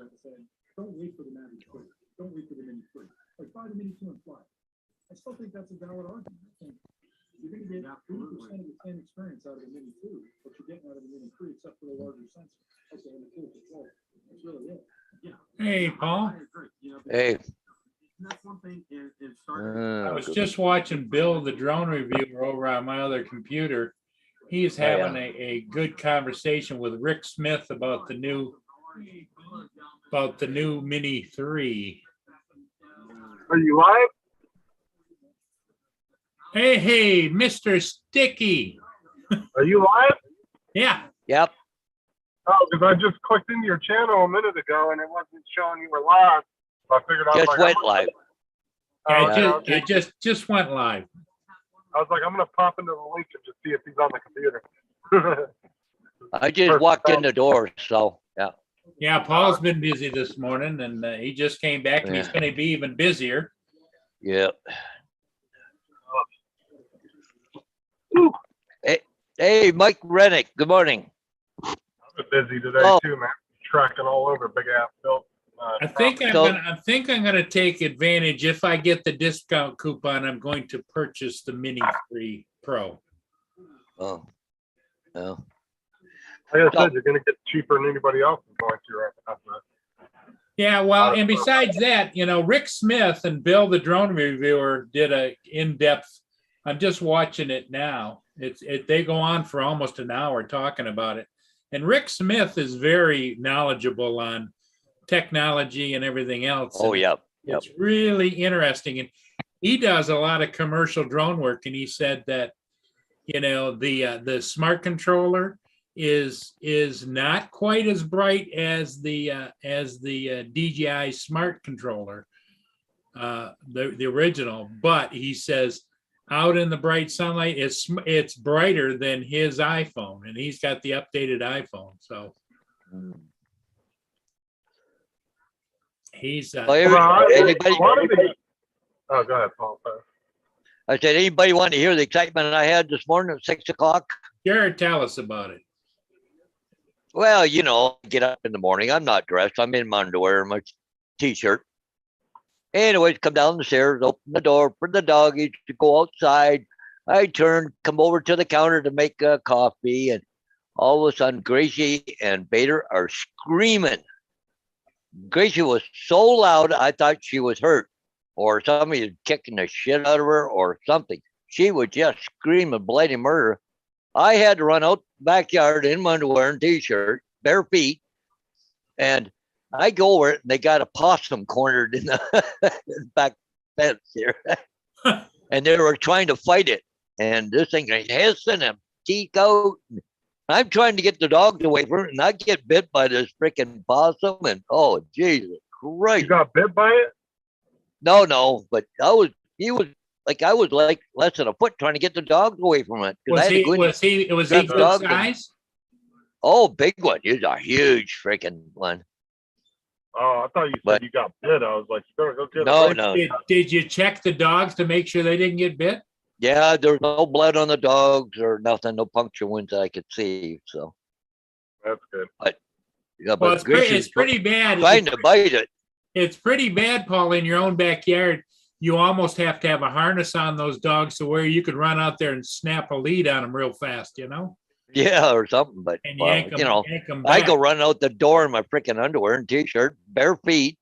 guys are saying, don't wait for the Mavic 3. Don't wait for the Mini 3. Like, buy the Mini 2 and fly. I still think that's a valid argument. I think you're going to get 80% of the same experience out of the Mini 2, but you're getting out of the Mini 3, except for the larger sensor. Okay, and the cool control. That's really it. Yeah. Hey, Paul. Hey. That's one thing. I was just watching Bill, the drone reviewer, over on my other computer. He's having a good conversation with Rick Smith about the new Mini 3. Are you live? Hey, Mr. Sticky. Are you live? Yeah. Yep. Oh, because I just clicked into your channel a minute ago and it wasn't showing you were live. So I figured out. Just went live. It just went live. I was like, I'm gonna pop into the link and just see if he's on the computer. I just walked in the door, so yeah. Yeah, Paul's been busy this morning, and he just came back, and he's Yeah. going to be even busier. Yep. Hey, Mike Rennick. Good morning. I've been busy today Oh. too, man. Tracking all over Big Ass built. I think I'm gonna take advantage. If I get the discount coupon, I'm going to purchase the Mini 3 Pro. Oh. No. Like I said, you're gonna get cheaper than anybody else is going to right now. Yeah, well, and besides that, Rick Smith and Bill, the drone reviewer, did a in-depth. I'm just watching it now. They go on for almost an hour talking about it, and Rick Smith is very knowledgeable on technology and everything else. Oh, and yep. It's really interesting, and he does a lot of commercial drone work. And he said that, the smart controller is not quite as bright as the DJI smart controller, the original. But he says out in the bright sunlight, it's brighter than his iPhone, and he's got the updated iPhone. So he's Anybody? Oh, go ahead, Paul. I said, anybody want to hear the excitement I had this morning at 6 o'clock? Jared, tell us about it. Well, get up in the morning. I'm not dressed. I'm in my underwear and my t-shirt. Anyways, come down the stairs, open the door for the doggies to go outside. I turn, come over to the counter to make a coffee, and all of a sudden, Gracie and Bader are screaming. Gracie was so loud, I thought she was hurt, or somebody was kicking the shit out of her, or something. She was just screaming bloody murder. I had to run out the backyard in my underwear and t-shirt, bare feet, and I go over it, and they got a possum cornered in the back fence here. And they were trying to fight it. And this thing is hissing and teeth out. I'm trying to get the dogs away from it, and I get bit by this freaking possum. And oh, Jesus Christ. You got bit by it? No, but I was like less than a foot trying to get the dogs away from it. Was he good dog size? Oh, big one. He's a huge freaking one. Oh, I thought you said you got bit. I was like, you better go get No. Did you check the dogs to make sure they didn't get bit? Yeah, there's no blood on the dogs or nothing, no puncture wounds that I could see. So That's good. yeah, Well, but it's pretty bad. trying to bite it. It's pretty bad, Paul, in your own backyard. You almost have to have a harness on those dogs to where you could run out there and snap a lead on them real fast, Yeah, or something. But and well, yank them I back. go run out the door in my freaking underwear and t-shirt, bare feet.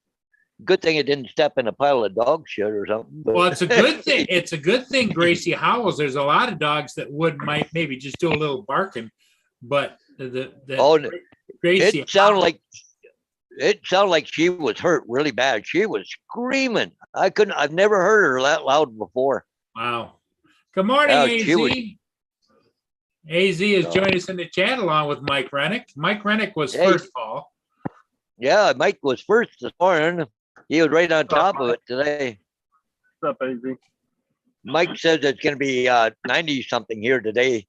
Good thing it didn't step in a pile of dog shit or something. But. Well, it's a good thing. It's a good thing Gracie howls. There's a lot of dogs that might maybe just do a little barking, but Gracie. It sounded like she was hurt really bad. She was screaming. I've never heard her that loud before. Wow. Good morning, AZ. AZ is joining us in the chat along with Mike Rennick. Mike Rennick was first, Paul. Yeah, Mike was first this morning. He was right on top of it today. What's up, AZ? Mike says it's going to be 90 something here today.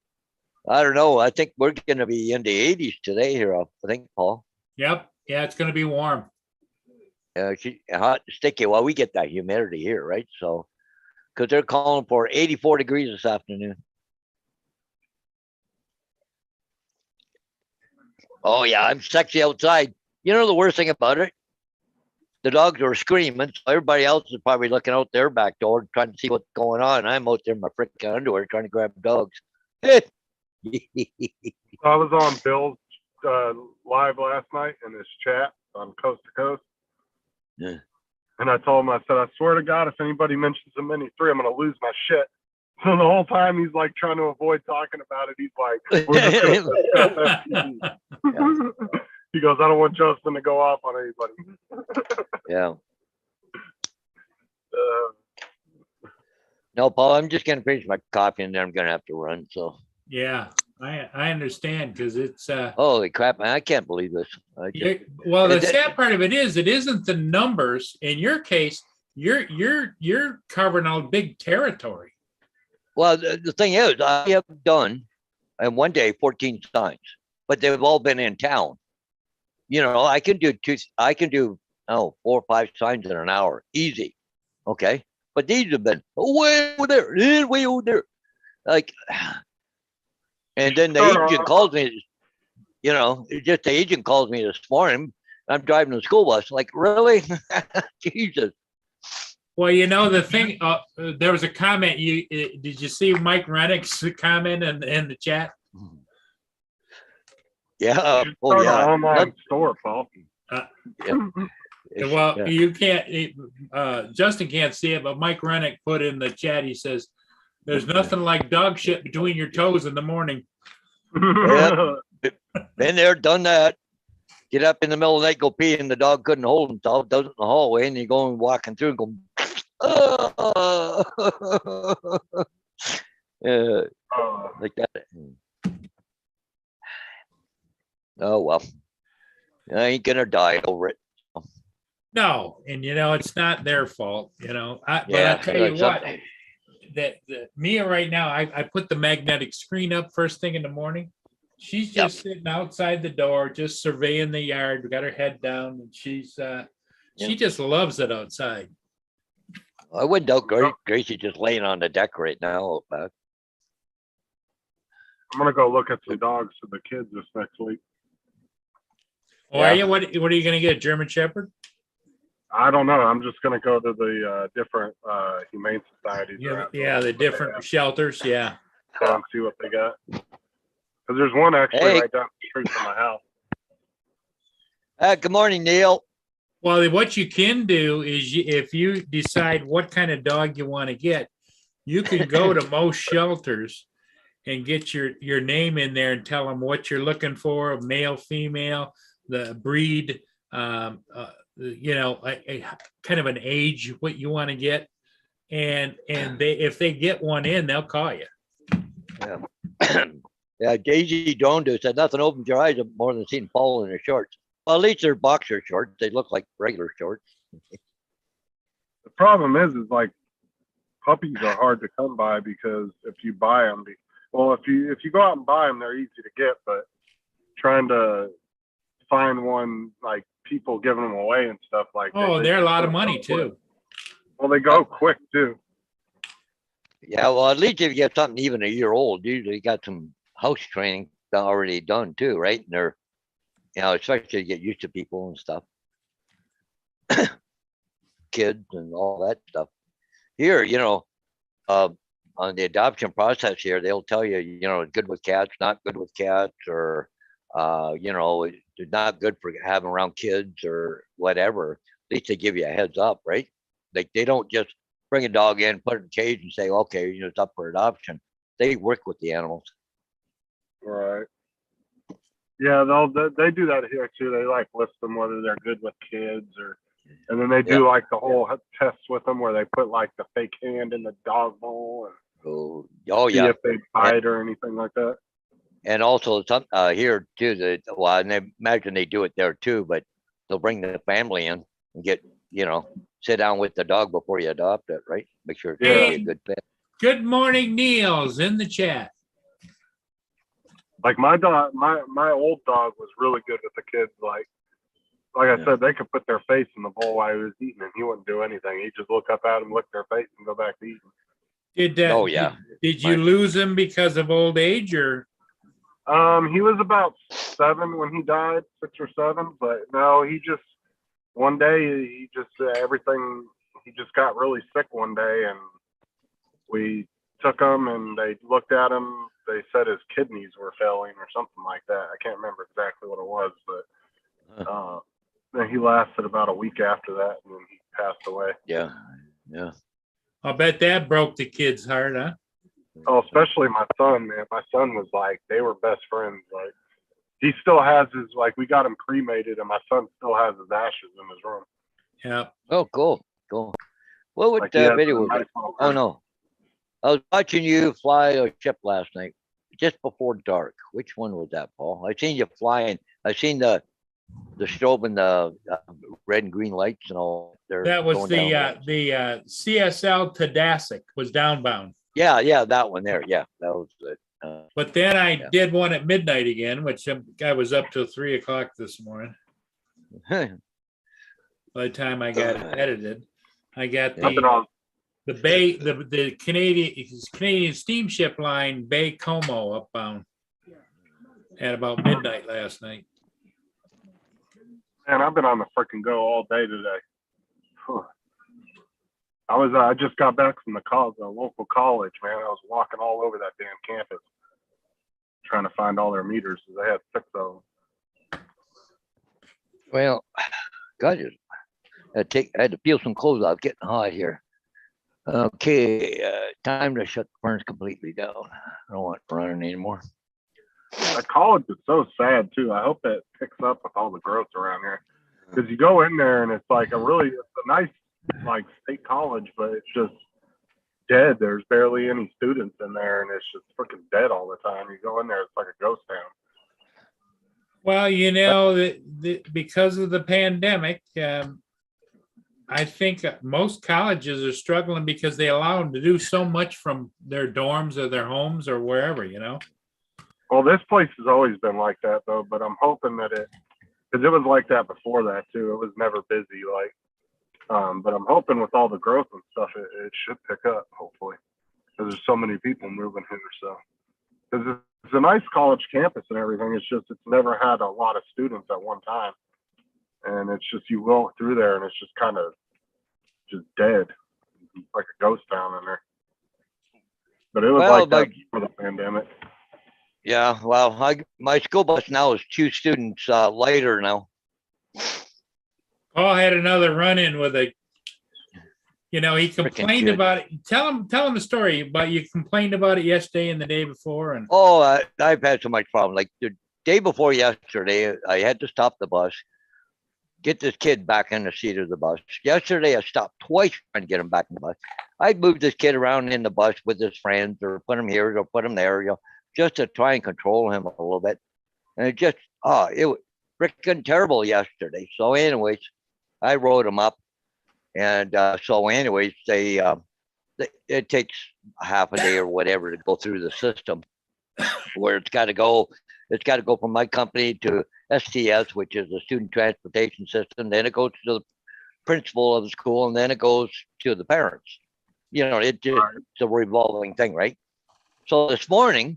I don't know. I think we're going to be in the 80s today here, I think, Paul. Yep. Yeah, it's going to be warm. Hot and sticky. Well, we get that humidity here, right? So, because they're calling for 84 degrees this afternoon. Oh, yeah, I'm sexy outside. You know the worst thing about it? the dogs were screaming. So everybody else is probably looking out their back door trying to see what's going on. I'm out there in my freaking underwear trying to grab dogs. I was on Bill's live last night in his chat on Coast to Coast. Yeah. And I told him, I said, I swear to God, if anybody mentions a Mini 3, I'm going to lose my shit. So the whole time he's like trying to avoid talking about it. He's like, we're just gonna he goes, I don't want Justin to go off on anybody. Yeah. Uh, No, Paul, I'm just going to finish my coffee and then I'm going to have to run. So, Yeah, I understand because it's, holy crap, man. I can't believe this. I just, well, the It- sad part of it is, it isn't the numbers. In your case, you're covering a big territory. well, the thing is, I have done in one day 14 signs, but they've all been in town. You know, I can do 4 or 5 signs in an hour, easy. Okay. But these have been way over there, way over there. Like, and then the agent calls me, you know, just the agent calls me this morning. I'm driving the school bus. Like, really? Jesus. Well, you know, the thing, there was a comment, did you see Mike Rennick's comment in the chat? Yeah. you Oh, start yeah. an online store, Paul. It's- Well, yeah. you can't, Justin can't see it, but Mike Rennick put in the chat, he says, there's nothing like dog shit between your toes in the morning. Been there, done that. Get up in the middle of the night, go pee, and the dog couldn't hold himself. Does it in the hallway, and you go and walking through and go, yeah, like that. Oh well, I ain't gonna die over it. No, and you know, it's not their fault, you know. But Yeah, I'll tell you that's what, something. that Mia right now, I put the magnetic screen up first thing in the morning. She's just sitting outside the door, just surveying the yard. We got her head down, and she just loves it outside. I wouldn't doubt Gracie's just laying on the deck right now. I'm gonna go look at some dogs for the kids this next week. Oh, are you? What are you gonna get? A German Shepherd? I don't know. I'm just gonna go to the different humane societies. around Yeah, the different shelters. Yeah. and see what they got. Because there's one actually Hey. right down the street from my house. Good morning, Neil. Well, what you can do is, if you decide what kind of dog you want to get, you can go to most shelters and get your name in there and tell them what you're looking for, a male, female, the breed, you know, a kind of an age, what you want to get. And if they get one in, they'll call you. Yeah, Daisy Dondo said nothing opens your eyes up more than seeing Paul in his shorts. Well, at least they're boxer shorts. They look like regular shorts. The problem is like puppies are hard to come by because if you buy them, if you go out and buy them, they're easy to get. But trying to find one, like people giving them away and stuff like that. Oh, they're a lot of money too. Well, they go quick too. Yeah, well, at least if you get something even a year old, usually you got some house training already done too, right? And they're, you know, especially to get used to people and stuff. Kids and all that stuff. Here, you know, on the adoption process here, they'll tell you, you know, good with cats, not good with cats, or, you know, it's not good for having around kids or whatever. At least they give you a heads up, right? Like they don't just bring a dog in, put it in a cage and say, okay, you know, it's up for adoption. They work with the animals. Right. Yeah, they do that here too. They like list them whether they're good with kids and then they do like the whole test with them where they put like the fake hand in the dog bowl and Oh see yeah. if they bite or anything like that. And also some here too, well, and I imagine they do it there too, but they'll bring the family in and get, you know, sit down with the dog before you adopt it, right? Make sure it's gonna be a good pet. Good morning, Neil's in the chat. Like my dog, my old dog was really good with the kids. Like I said, they could put their face in the bowl while he was eating and he wouldn't do anything. He'd just look up at him, lick their face and go back to eating. Oh, yeah. Did you lose him because of old age or? He was about 7 when he died, 6 or 7, but no, he one day he just everything. He just got really sick one day, and we took him and they looked at him. They said his kidneys were failing or something like that. I can't remember exactly what it was, but then he lasted about a week after that, and then he passed away. Yeah. Yeah. I'll bet that broke the kid's heart, huh? Oh, especially my son, man. My son was like, they were best friends. Like, he still has his, like, we got him cremated, and my son still has his ashes in his room. Yeah. Oh, cool. Cool. What Like, he has video a was nice it? little Oh, no. I was watching you fly a ship last night, just before dark. Which one was that, Paul? I seen you flying. I seen the strobe and the red and green lights and all. That was going down the CSL Tadasic was downbound. Yeah, that one there. Yeah, that was it. But then I Yeah. did one at midnight again, which I was up till 3 o'clock this morning. By the time I got it edited, I got Nothing on. the Bay, the Canadian steamship line Bay Como upbound at about midnight last night. Man, I've been on the freaking go all day today. I just got back from the local college, man. I was walking all over that damn campus trying to find all their meters. They had 6 of them. Well, God, I had to peel some clothes off. Getting hot here. Okay, time to shut the furnace completely down. I don't want it running anymore. That college is so sad too. I hope that picks up with all the growth around here. Because you go in there and it's like it's a nice like state college, but it's just dead. There's barely any students in there, and it's just freaking dead all the time. You go in there, it's like a ghost town. Well, you know, because of the pandemic, I think most colleges are struggling because they allow them to do so much from their dorms or their homes or wherever, you know. Well, this place has always been like that though, but I'm hoping that because it was like that before that too. It was never busy, like. But I'm hoping with all the growth and stuff, it should pick up, hopefully, because there's so many people moving here. So, because it's a nice college campus and everything, it's never had a lot of students at one time, and it's just you walk through there and it's just kind of just dead, like a ghost town in there. But it was like that before the pandemic. Yeah, well, my school bus now is 2 students lighter now. Paul had another run-in with he complained about it. Tell him the story about you complained about it yesterday and the day before. And I've had so much problem. Like the day before yesterday, I had to stop the bus, get this kid back in the seat of the bus. Yesterday, I stopped twice trying to get him back in the bus. I'd move this kid around in the bus with his friends or put him here or put him there, just to try and control him a little bit. And it was freaking terrible yesterday. So anyways, I wrote him up. And so anyways, it takes half a day or whatever to go through the system where it's got to go from my company to STS, which is the student transportation system. Then it goes to the principal of the school, and then it goes to the parents. It's a revolving thing, right? So this morning,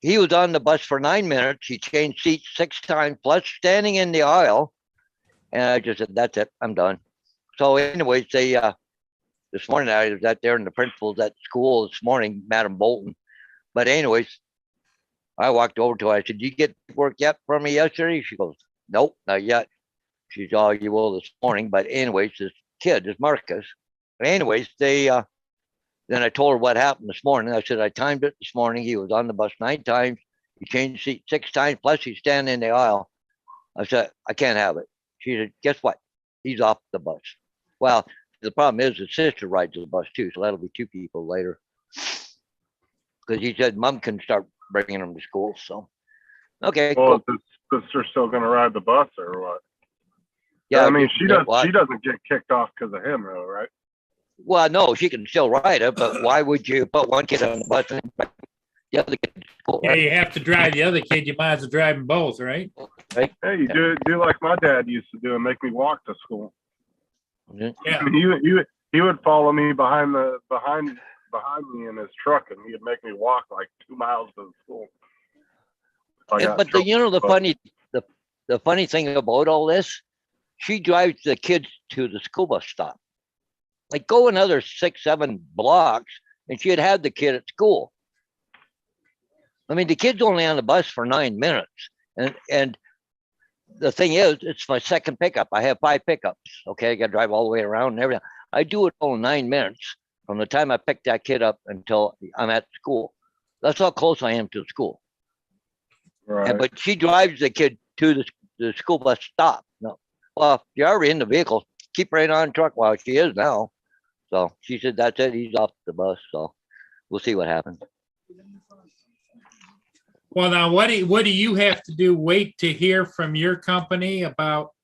he was on the bus for 9 minutes. He changed seats 6 times, plus standing in the aisle. And I just said, that's it, I'm done. So anyways, this morning I was out there and the principal's at school this morning, Madam Bolton. But anyways, I walked over to her. I said, "Did you get work yet from me yesterday?" She goes, "Nope, not yet." She's, "Oh, you will this morning." But anyways, this kid is Marcus. But anyways, then I told her what happened this morning. I said, I timed it this morning. He was on the bus 9 times. He changed seat 6 times, plus he's standing in the aisle. I said, I can't have it. She said, guess what? He's off the bus. Well, the problem is his sister rides the bus too, so that'll be 2 people later. Because he said Mom can start bringing him to school. So, okay. Well, cool. Is his sister still going to ride the bus or what? Yeah, I mean, she doesn't get kicked off because of him, though, right? Well, no, she can still ride it, but why would you put one kid on the bus and the other kid to school? Yeah, you have to drive the other kid. You might as well drive them both, right? Right. Hey, you do like my dad used to do and make me walk to school. Yeah. I mean, he would follow me behind me in his truck, and he'd make me walk like 2 miles to school. But the funny thing about all this she drives the kids to the school bus stop. Like go another 6, 7 blocks, and she had the kid at school. I mean, the kid's only on the bus for 9 minutes, and the thing is, it's my second pickup. I have 5 pickups. Okay, I got to drive all the way around and everything. I do it all in 9 minutes from the time I pick that kid up until I'm at school. That's how close I am to the school. Right. But she drives the kid to the school bus stop. No, well, if you're already in the vehicle, keep right on truck while she is now. So she said, that's it. He's off the bus. So we'll see what happens. Well, now what do you have to do? Wait to hear from your company about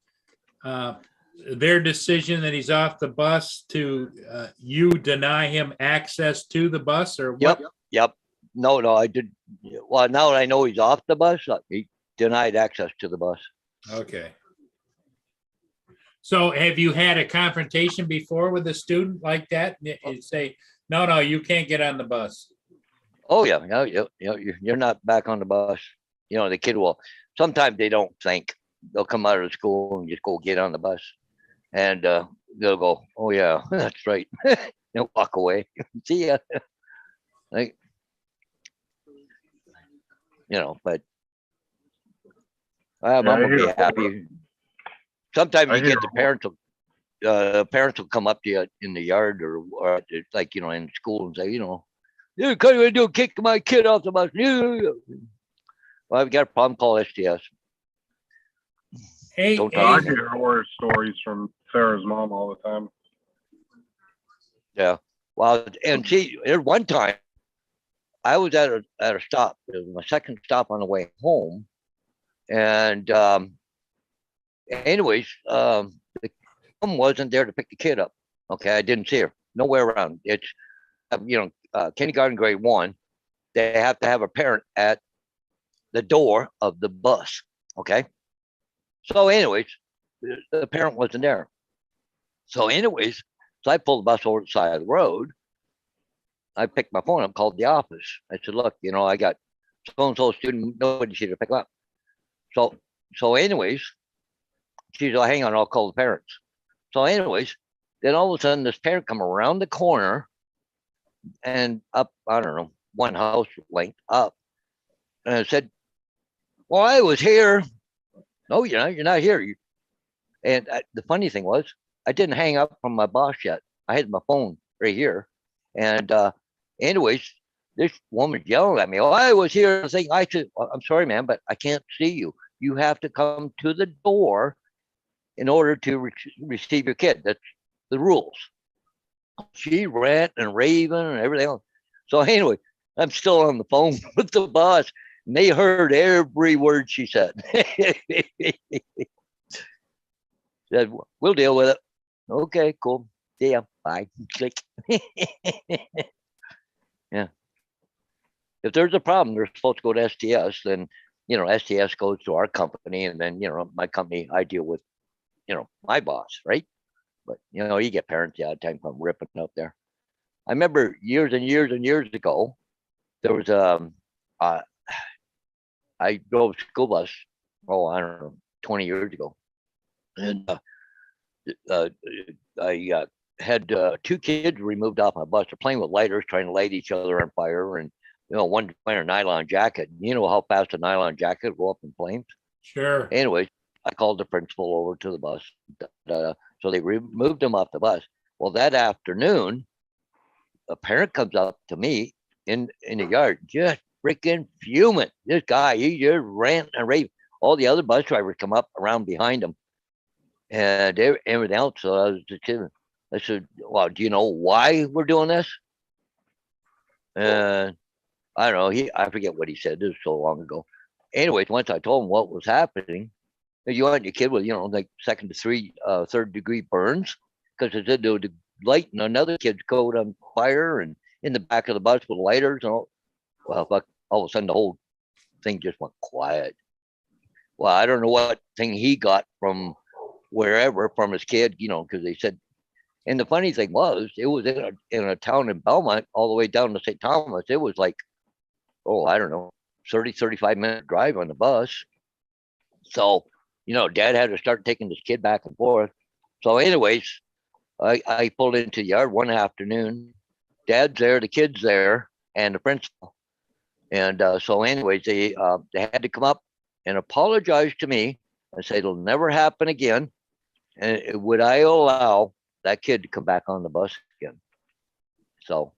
their decision that he's off the bus to you deny him access to the bus, or what? Yep. No, I did. Well, now that I know he's off the bus, he denied access to the bus. Okay. So have you had a confrontation before with a student like that? And say, no, you can't get on the bus. Oh yeah, you're not back on the bus. You know, the kid will. Sometimes they don't think. They'll come out of the school and just go get on the bus, and they'll go, "Oh yeah, that's right." They'll walk away. See ya. Like, you know, but I'm gonna be happy. Sometimes you get the parents will come up to you in the yard or like, you know, in school and say, you know, you're going to do kick my kid off the bus. Well, I've got a problem, call STS. Hey, I hear horror stories from Sarah's mom all the time. Yeah. Well, and see, there's one time I was at a stop. It was my second stop on the way home. And anyways, the mom wasn't there to pick the kid up. Okay, I didn't see her. Nowhere around. It's, you know, kindergarten grade 1. They have to have a parent at the door of the bus. Okay. So anyways, the parent wasn't there. So anyways, so I pulled the bus over to the side of the road. I picked my phone up, called the office. I said, look, you know, I got so-and-so student, nobody's here to pick up. So anyways, she said, oh, hang on, I'll call the parents. So anyways, then all of a sudden this parent come around the corner and up, I don't know, one house length up. And I said, well, I was here. No, you're not here. And the funny thing was, I didn't hang up from my boss yet. I had my phone right here. And anyways, this woman's yelling at me. Oh, I was here. I said, well, I'm sorry, man, but I can't see you. You have to come to the door in order to receive your kid. That's the rules. She rant and raving and everything else. So anyway, I'm still on the phone with the boss, and they heard every word she said. Said, we'll deal with it. Okay, cool. See ya. Bye. Click. Yeah. If there's a problem, they're supposed to go to STS. Then, you know, STS goes to our company, and then, you know, my company, I deal with, you know, my boss, right? But, you know, you get parents the odd time come ripping up there. I remember years and years and years ago, there was I drove a school bus, I don't know, 20 years ago. And I had 2 kids removed off my bus. They're playing with lighters, trying to light each other on fire. And, you know, one wearing a nylon jacket. You know how fast a nylon jacket will go up in flames? Sure. Anyways, I called the principal over to the bus. So they removed them off the bus. Well, that afternoon, a parent comes up to me in the yard, just freaking fuming. This guy, he just ran and raved. All the other bus drivers come up around behind him and everything else. So I was just kidding. I said, well, do you know why we're doing this? And I don't know. I forget what he said. This was so long ago. Anyways, once I told him what was happening, you want your kid with, you know, like 2nd to 3rd degree burns, because they said they would lighten another kid's coat on fire and in the back of the bus with lighters and all. Well, all of a sudden the whole thing just went quiet. Well, I don't know what thing he got from wherever, from his kid, you know, because they said. And the funny thing was, it was in a town in Belmont, all the way down to St. Thomas. It was like, I don't know, 35 minute drive on the bus. So Dad had to start taking this kid back and forth. So, anyways, I pulled into the yard one afternoon. Dad's there, the kid's there, and the principal. And so, anyways, they had to come up and apologize to me and say it'll never happen again. And would I allow that kid to come back on the bus again? So,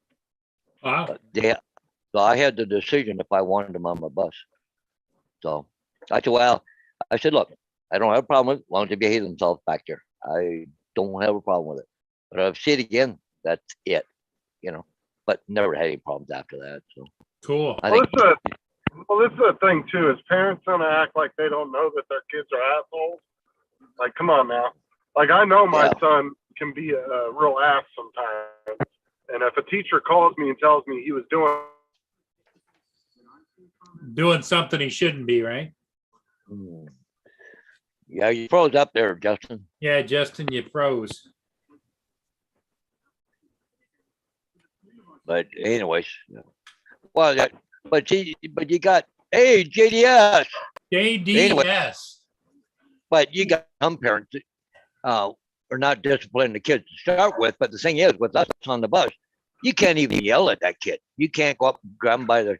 Wow. so I had the decision if I wanted him on my bus. So I said, look, I don't have a problem with it as long as they behave themselves back there. I don't have a problem with it. But if I see it again, that's it, but never had any problems after that. So Cool. I Well, think, this is the thing too, is parents gonna act like they don't know that their kids are assholes. Like, come on now. Like, I know my Yeah. son can be a real ass sometimes. And if a teacher calls me and tells me he was Doing something he shouldn't be, right? yeah, you froze up there, Justin. Yeah, Justin, you froze. But anyways, well, but you got, hey, JDS, JDS. but you got some parents that are not disciplining the kids to start with. But the thing is, with us on the bus, you can't even yell at that kid. You can't go up and grab him by the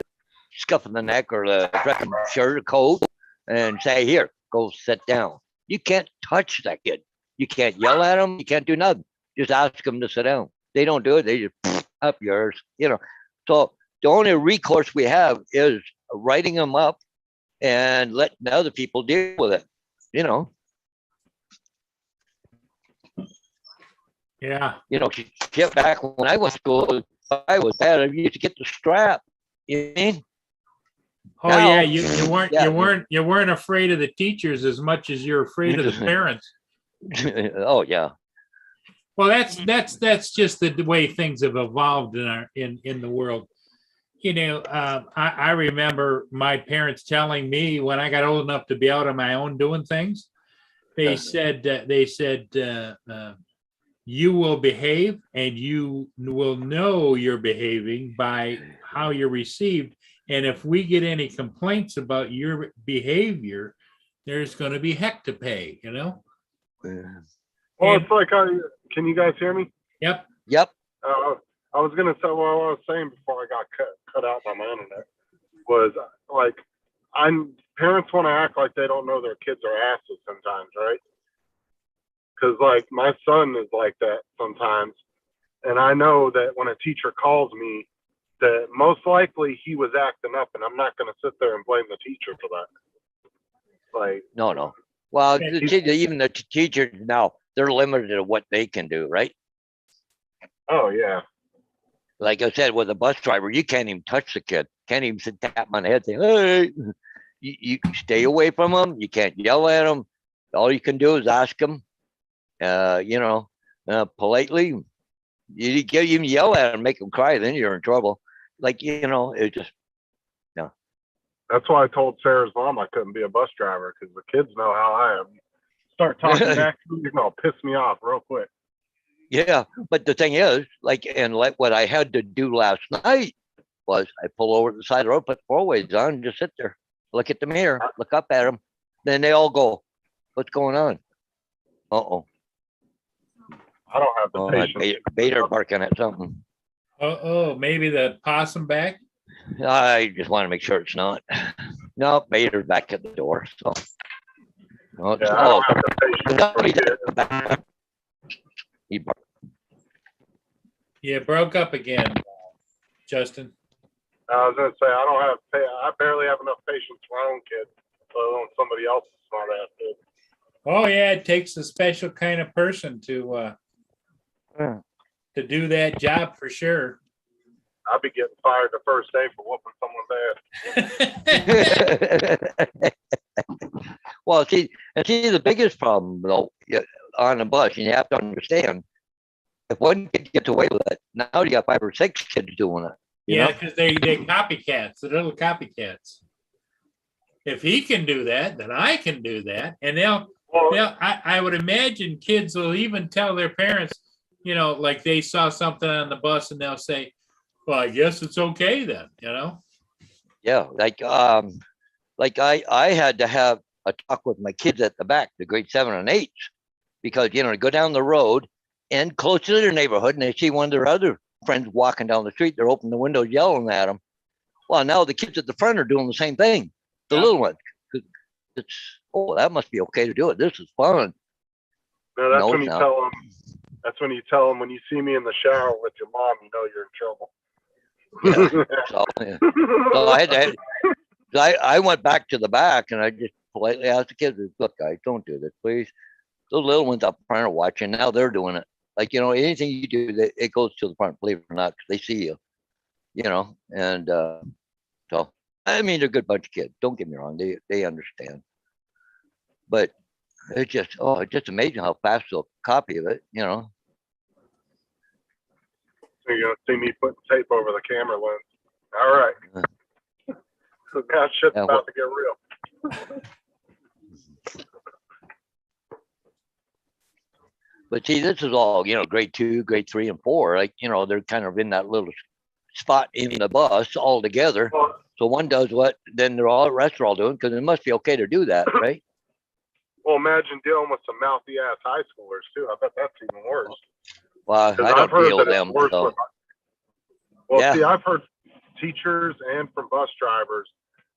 scuff of the neck or the freaking shirt or coat and say, here, go sit down. You can't touch that kid. You can't yell at him. You can't do nothing. Just ask them to sit down. They don't do it. They just up yours, So the only recourse we have is writing them up and letting other people deal with it, Yeah. Get back when I went to school, I was bad. I used to get the strap. You know what I mean? Oh Now- yeah, you weren't Yeah. you weren't afraid of the teachers as much as you're afraid of the parents. Oh yeah. Well, that's just the way things have evolved in the world. I remember my parents telling me when I got old enough to be out on my own doing things. They said you will behave, and you will know you're behaving by how you're received. And if we get any complaints about your behavior, there's going to be heck to pay. well, And- it's like, can you guys hear me? Yep. Yep. I was gonna say what I was saying before I got cut out by my internet was like, parents want to act like they don't know their kids are asses sometimes, right? Because like my son is like that sometimes, and I know that when a teacher calls me, that most likely he was acting up, and I'm not gonna sit there and blame the teacher for that. Like, No. Well, Yeah, even the teachers now, they're limited to what they can do, right? oh yeah, Like I said, with a bus driver, you can't even touch the kid. Can't even sit tap him on the head saying, hey, you stay away from him. You can't yell at him. All you can do is ask him, politely. You can't even yell at him, make him cry, then you're in trouble. Like, it just, that's why I told Sarah's mom I couldn't be a bus driver, because the kids know how I am. Start talking back to me, you're gonna piss me off real quick. yeah. But the thing is, like what I had to do last night was I pull over to the side of the road, put four-ways on, and just sit there, look at the mirror, look up at them. Then they all go, what's going on? Uh-oh. I don't have the Oh, patience. Bader barking at something. Maybe the possum back. I just want to make sure it's not. No, Bader's back at the door. So, oh, Yeah, I don't have the patience for kids. he barked. You broke up again, Justin. I was gonna say I barely have enough patience for my own kid, let alone somebody else's smart ass kid. Oh yeah, it takes a special kind of person to do that job for sure. I'd be getting fired the first day for whooping someone's ass. Well, see, the biggest problem though on the bus, and you have to understand, if one kid gets away with it, now you got 5 or 6 kids doing it. you Yeah, know? because they copycats, the little copycats. If he can do that, then I can do that. And I would imagine kids will even tell their parents, like they saw something on the bus and they'll say, well, I guess it's okay then, Yeah, like I had to have a talk with my kids at the back, the grade 7 and 8s, because go down the road and close to their neighborhood, and they see one of their other friends walking down the street. They're opening the windows, yelling at them. Well, now the kids at the front are doing the same thing. The Yeah. little ones. That must be okay to do it. This is fun. No, that's No, when you no. tell them. That's when you tell them when you see me in the shower with your mom, you know you're in trouble. Yeah. So, yeah. So I went back to the back and I just politely asked the kids, look, guys, don't do this, please. Those little ones up front are watching. Now they're doing it. Like, anything you do, it goes to the front, believe it or not, 'cause they see you, and so, I mean, they're a good bunch of kids. Don't get me wrong. They understand. But it's just amazing how fast they'll copy of it, So you're gonna see me putting tape over the camera lens. All right. So now shit's Yeah, about to get real. But see, this is all, grade 2, grade 3, and 4. Like, they're kind of in that little spot in the bus all together. Well, So one does what, then the rest are all doing, because it must be okay to do that, right? well, imagine dealing with some mouthy ass high schoolers too. I bet that's even worse. Well, 'Cause I I've don't heard deal that with it's them. worse So, with- Well, Yeah. see, I've heard teachers and from bus drivers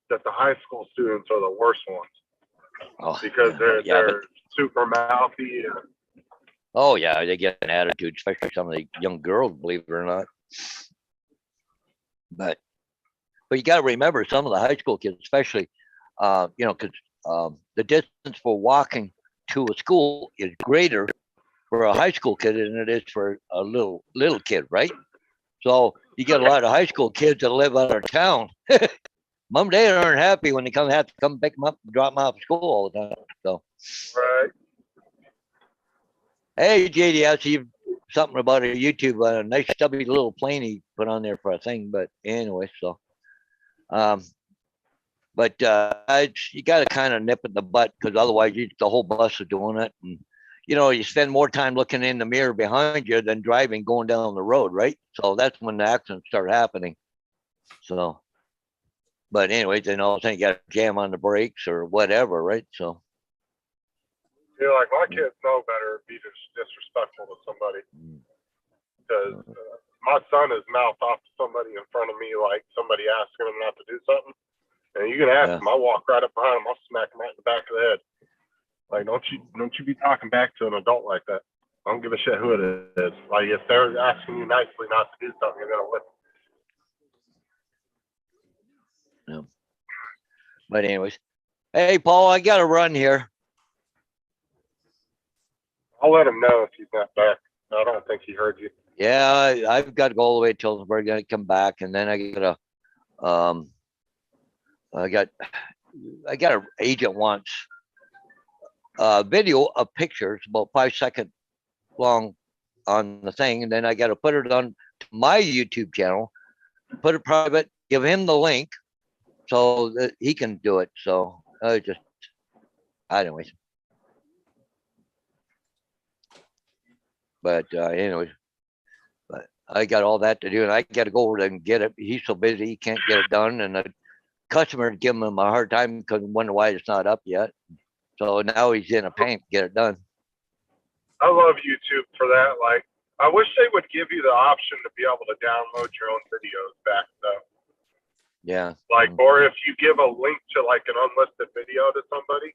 that the high school students are the worst ones because they're super mouthy. Oh yeah, they get an attitude, especially some of the young girls, believe it or not. But you got to remember, some of the high school kids, especially, because the distance for walking to a school is greater for a high school kid than it is for a little kid, right? So you get a lot of high school kids that live out of town. Mom and dad aren't happy when they have to come pick them up and drop them off at school all the time. So, Right. hey, JD, I see something about a YouTube, a nice stubby little plane he put on there for a thing. But anyway, so, you got to kind of nip in the butt, because otherwise the whole bus is doing it. And, you spend more time looking in the mirror behind you than driving going down the road, right? So that's when the accidents start happening. So, but anyways, then all of a sudden you got to jam on the brakes or whatever, right? So, You're like, my kids know better to be disrespectful to somebody. Because my son has mouthed off to somebody in front of me, like somebody asking him not to do something. And you can ask Yeah. him, I'll walk right up behind him, I'll smack him right in the back of the head. Like, don't you be talking back to an adult like that. I don't give a shit who it is. Like, if they're asking you nicely not to do something, you're gonna listen. but anyways, hey, Paul, I got to run here. I'll let him know if he's not back. I don't think he heard you. Yeah, I've got to go all the way till we're going to come back, and then I got an agent wants a video of pictures about 5 seconds long on the thing, and then I got to put it on my YouTube channel, put it private, give him the link so that he can do it. So anyways. But anyways, but I got all that to do, and I got to go over there and get it. He's so busy he can't get it done, and the customer giving him a hard time because wonder why it's not up yet. So now he's in a pain to get it done. I love YouTube for that. Like, I wish they would give you the option to be able to download your own videos back though. Yeah. Like, or if you give a link to like an unlisted video to somebody,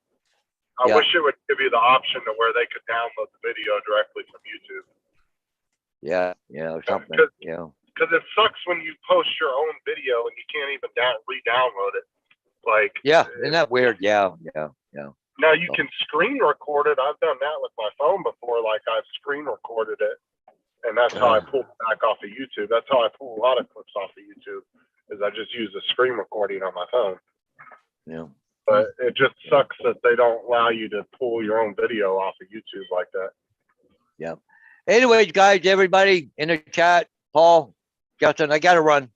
I Yeah. wish it would give you the option to where they could download the video directly from YouTube. Yeah, or something. Yeah. Because it sucks when you post your own video and you can't even re-download it. Like, Yeah, isn't that weird? Yeah. now you can screen record it. I've done that with my phone before. Like, I've screen recorded it, and that's how I pull it back off of YouTube. That's how I pull a lot of clips off of YouTube. Is I just use a screen recording on my phone. Yeah. But it just sucks that they don't allow you to pull your own video off of YouTube like that. Yeah. Anyways, guys, everybody in the chat, Paul, Justin, I got to run.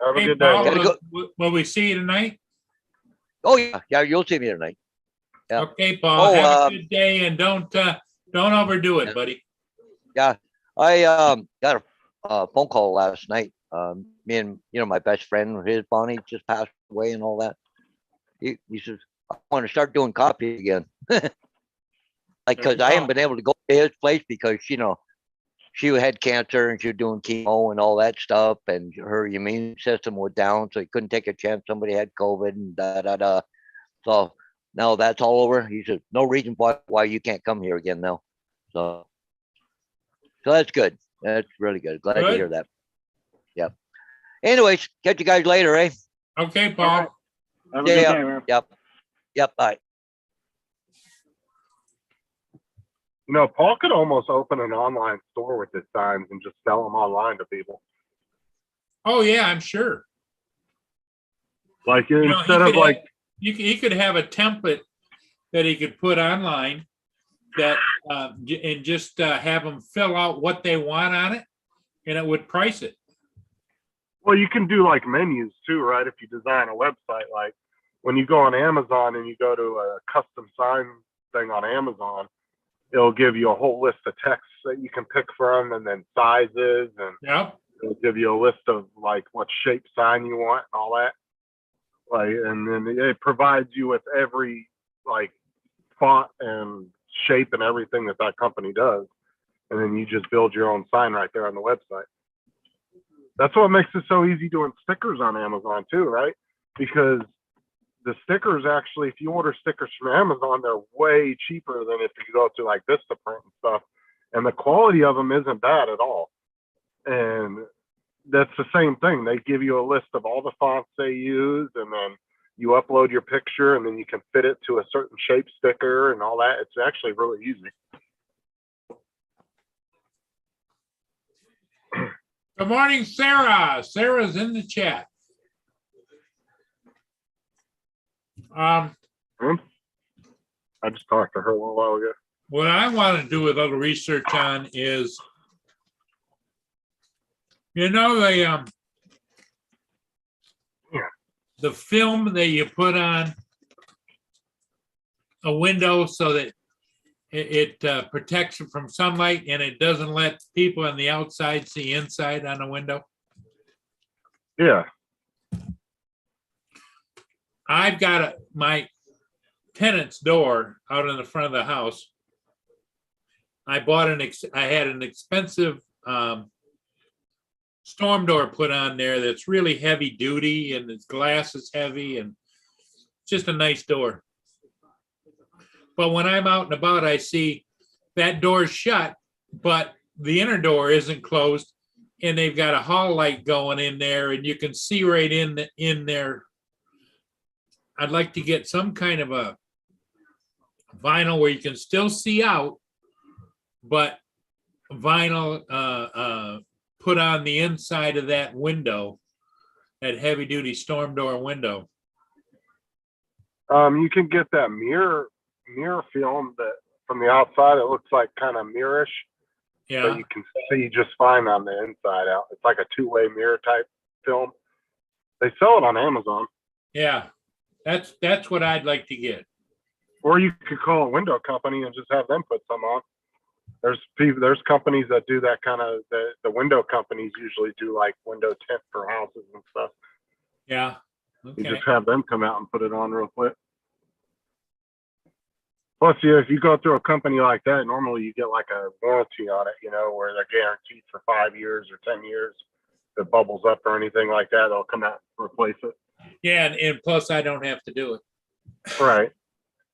Have a Hey, good day. Paul, Gotta will we see you tonight? Oh yeah, you'll see me tonight. Yeah. Okay, Paul, Oh, have a good day, and don't overdo it, buddy. I got a phone call last night. Me and my best friend, his Bonnie just passed away and all that. He says, I want to start doing copy again. Like, There you cause I haven't go. been able to go to his place because, she had cancer and she was doing chemo and all that stuff, and her immune system was down, so he couldn't take a chance somebody had COVID and da da da. So now that's all over. He said, no reason why you can't come here again now. So that's good. That's really good. Glad to hear Good. that. Yep. Anyways, catch you guys later, eh? Okay, Paul. Alright. Have a Yeah, good yeah. day, man. Yep. Bye. Paul could almost open an online store with his signs and just sell them online to people. Oh yeah, I'm sure. Like You know, instead of like, he could have a template that he could put online that and just have them fill out what they want on it, and it would price it. well, you can do like menus too, right? If you design a website, like when you go on Amazon and you go to a custom sign thing on Amazon, it'll give you a whole list of texts that you can pick from, and then sizes, and Yep. it'll give you a list of like what shape sign you want and all that. Like, and then it provides you with every like font and shape and everything that company does, and then you just build your own sign right there on the website. That's what makes it so easy doing stickers on Amazon too, right? Because the stickers actually, if you order stickers from Amazon, they're way cheaper than if you go to like Vistaprint and stuff. And the quality of them isn't bad at all. And that's the same thing. They give you a list of all the fonts they use, and then you upload your picture, and then you can fit it to a certain shape sticker and all that. It's actually really easy. Good morning, Sarah. Sarah's in the chat. I just talked to her a little while ago. What I want to do a little research on is, the film that you put on a window so that it protects it from sunlight, and it doesn't let people on the outside see inside on a window. Yeah. I've got my tenant's door out in the front of the house. I had an expensive storm door put on there that's really heavy duty, and its glass is heavy, and it's just a nice door. But when I'm out and about, I see that door's shut, but the inner door isn't closed, and they've got a hall light going in there, and you can see right in there. I'd like to get some kind of a vinyl where you can still see out, but vinyl put on the inside of that window, that heavy duty storm door window. You can get that mirror film that from the outside it looks like kind of mirrorish, Yeah. but you can see just fine on the inside out. It's like a two-way mirror type film. They sell it on Amazon. Yeah. That's what I'd like to get. Or you could call a window company and just have them put some on. There's companies that do that kind of, the window companies usually do like window tint for houses and stuff. Yeah. You Okay. just have them come out and put it on real quick. Plus, if you go through a company like that, normally you get like a warranty on it, where they're guaranteed for 5 years or 10 years. If it bubbles up or anything like that, they'll come out and replace it. Yeah, and plus I don't have to do it. Right.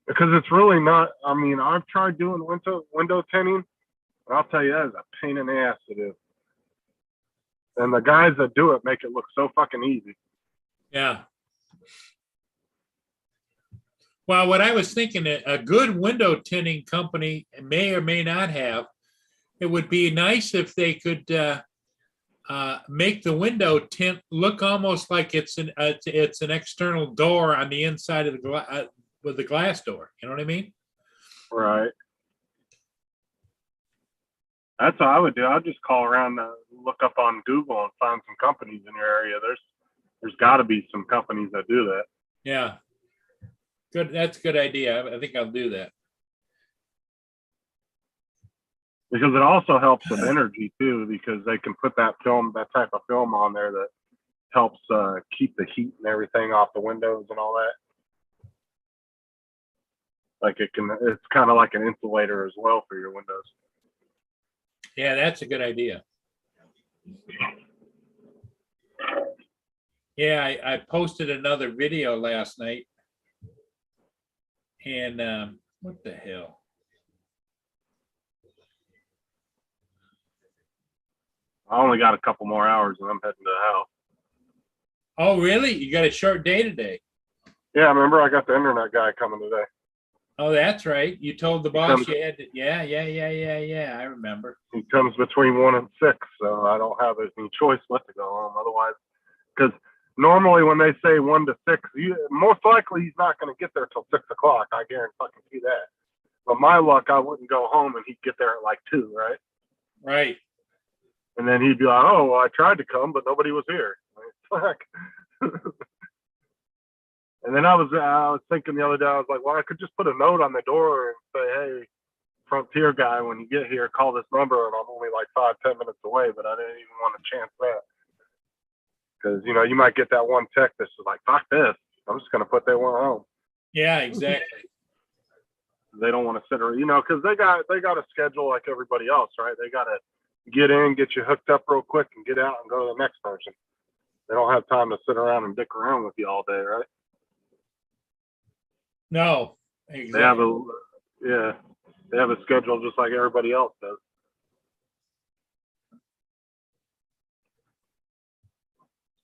Because it's really not, I've tried doing window tinting, and I'll tell you, that is a pain in the ass to do. And the guys that do it make it look so fucking easy. Yeah. Well, what I was thinking, a good window tinting company may or may not have, it would be nice if they could make the window tint look almost like it's an external door on the inside of the with the glass door. You know what I mean? Right. That's what I would do. I'd just call around, look up on Google and find some companies in your area. There's got to be some companies that do that. Yeah. Good. That's a good idea. I think I'll do that. Because it also helps with energy too, because they can put that type of film on there that helps keep the heat and everything off the windows and all that. Like it's kind of like an insulator as well for your windows. Yeah, that's a good idea. Yeah, I posted another video last night. And what the hell? I only got a couple more hours and I'm heading to the house. Oh, really? You got a short day today? Yeah, remember I got the internet guy coming today. Oh, that's right. You told the He boss comes- you had to. Yeah. I remember. He comes between 1 and 6, so I don't have any choice but to go home. Otherwise, because normally when they say 1 to 6, most likely he's not going to get there till 6 o'clock. I guarantee that. But my luck, I wouldn't go home and he'd get there at like 2, right? Right. And then he'd be like, "Oh, well, I tried to come, but nobody was here." Fuck. And then I was thinking the other day, I was like, well, I could just put a note on the door and say, "Hey, Frontier guy, when you get here, call this number." And I'm only like 5-10 minutes away, but I didn't even want to chance that. Because, you might get that one tech that's just like, "Fuck this. I'm just going to put that one home." Yeah, exactly. They don't want to sit around, because they got a schedule like everybody else, right? They got to get in, get you hooked up real quick, and get out and go to the next person. They don't have time to sit around and dick around with you all day, right? No, They exactly. have a schedule just like everybody else does.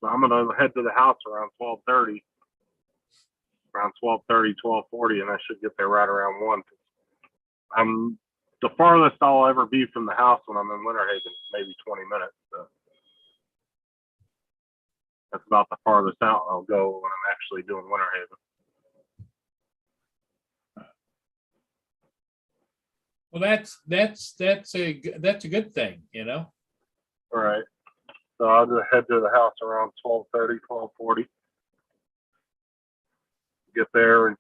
So I'm gonna head to the house around 12:30, around 12:40, and I should get there right around 1. I'm the farthest I'll ever be from the house when I'm in Winter Haven, maybe 20 minutes. So that's about the farthest out I'll go when I'm actually doing Winter Haven. Well, that's a good thing, All right. So I'll just head to the house around 12:30, 12:40. Get there and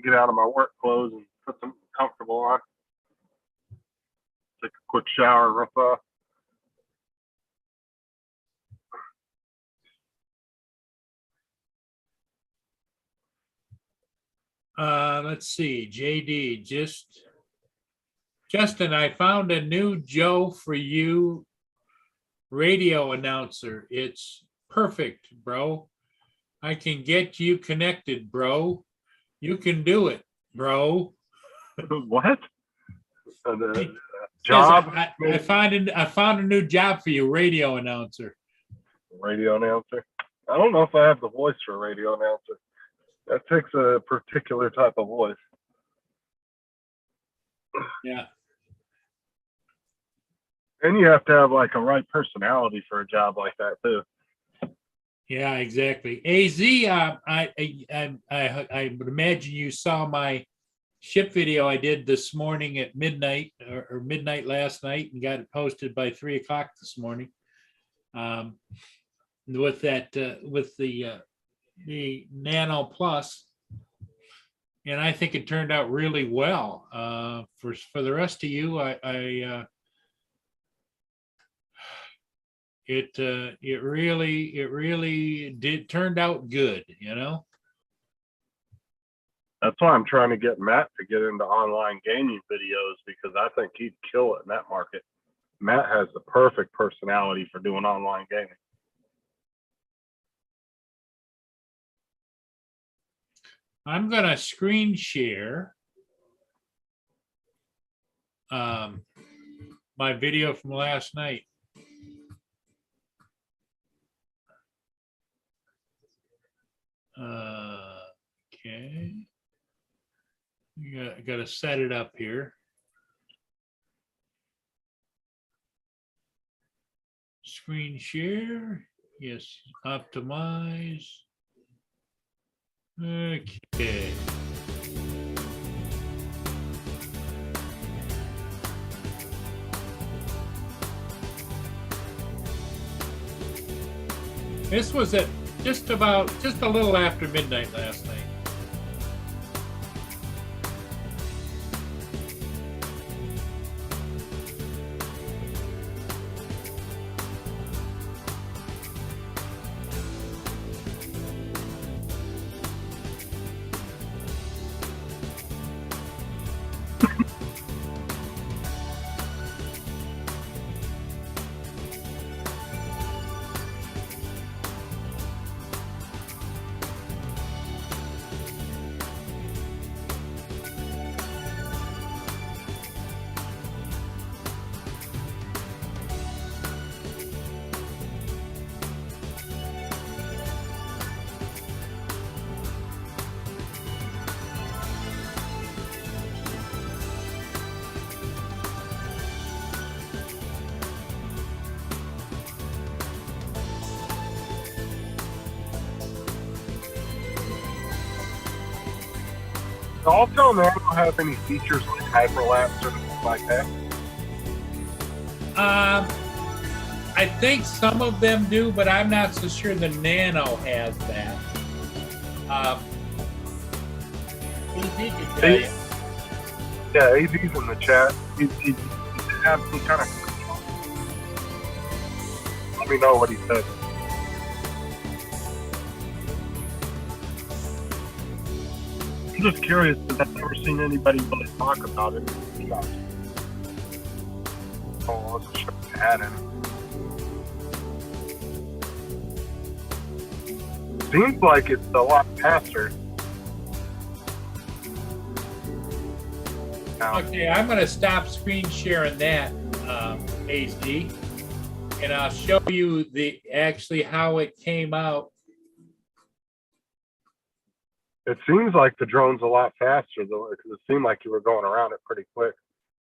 get out of my work clothes and put something comfortable on. Take a quick shower, rough off. Let's see, JD, Justin, I found a new Joe for you radio announcer. It's perfect, bro. I can get you connected, bro. You can do it, bro. What? Says, Job? I found a new job for you, radio announcer. Radio announcer? I don't know if I have the voice for a radio announcer. That takes a particular type of voice. Yeah. And you have to have like a right personality for a job like that too. Yeah, exactly. AZ, I would imagine you saw my ship video I did this morning at midnight or midnight last night and got it posted by 3 o'clock this morning. With the Nano Plus, and I think it turned out really well. For the rest of you, it really turned out good, That's why I'm trying to get Matt to get into online gaming videos, because I think he'd kill it in that market. Matt has the perfect personality for doing online gaming. I'm gonna screen share my video from last night. Okay. Got to set it up here. Screen share. Yes, optimize. Okay. This was at just a little after midnight last night. all Nano have any features like hyperlapse or anything like that? I think some of them do, but I'm not so sure the Nano has that. he could tell you. Yeah, AB's in the chat. He have some kind of. Let me know what he said. I'm just curious because I've never seen anybody really talk about it. Oh, I wasn't sure if you had it. Seems like it's a lot faster. Now, Okay, I'm going to stop screen sharing that, HD, and I'll show you the actually how it came out. it seems like the drone's a lot faster though, because it seemed like you were going around it pretty quick,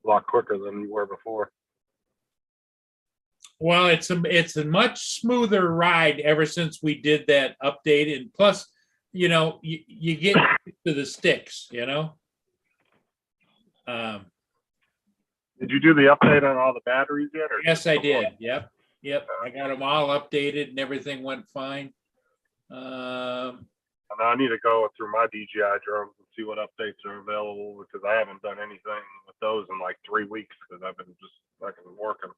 a lot quicker than you were before. Well, it's a much smoother ride ever since we did that update, and plus, you know, you get to the sticks, you know. Did you do the update on all the batteries yet? Or Yes, I did. Yep. I got them all updated, and everything went fine. And I need to go through my DJI drones and see what updates are available because I haven't done anything with those in like 3 weeks because I've been just fucking working.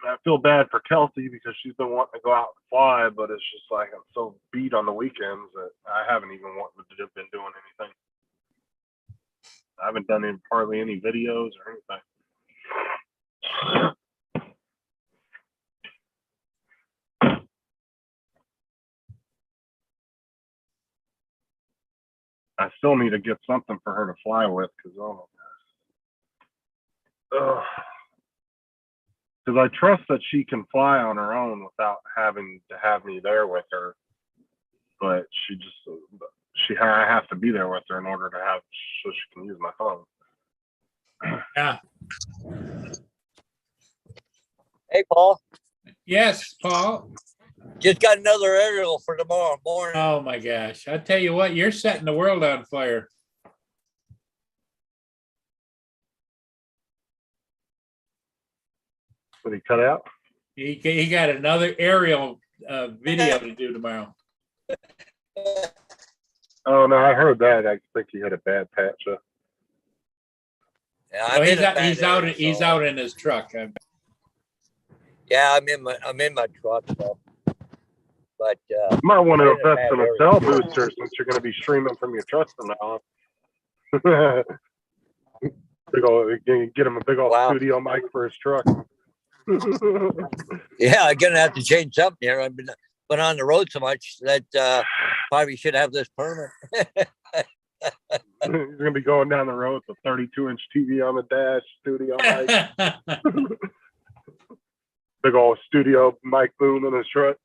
And I feel bad for Kelsey because she's been wanting to go out and fly, but it's just like I'm so beat on the weekends that I haven't even been doing anything. I haven't done hardly any videos or anything. I still need to get something for her to fly with because because I trust that she can fly on her own without having to have me there with her. But I have to be there with her in order to have so she can use my phone. Yeah. Hey, Paul, Yes, Paul. just got another aerial for tomorrow morning. Oh my gosh! I tell you what, you're setting the world on fire. Did he cut out? He got another aerial video to do tomorrow. Oh no, I heard that. I think he had a bad patch up. Yeah, Oh, I'm in a bad he's out. area, He's so- out in his truck. Yeah, I'm in my truck, so. But You might want to I'm in a invest bad in a area. cell booster since you're going to be streaming from your truck from now on. Get him a big old Wow. studio mic for his truck. yeah, I'm gonna have to change something here. I've been on the road so much that probably should have this permit. He's gonna be going down the road with a 32-inch TV on the dash, studio mic, big old studio mic boom in his truck.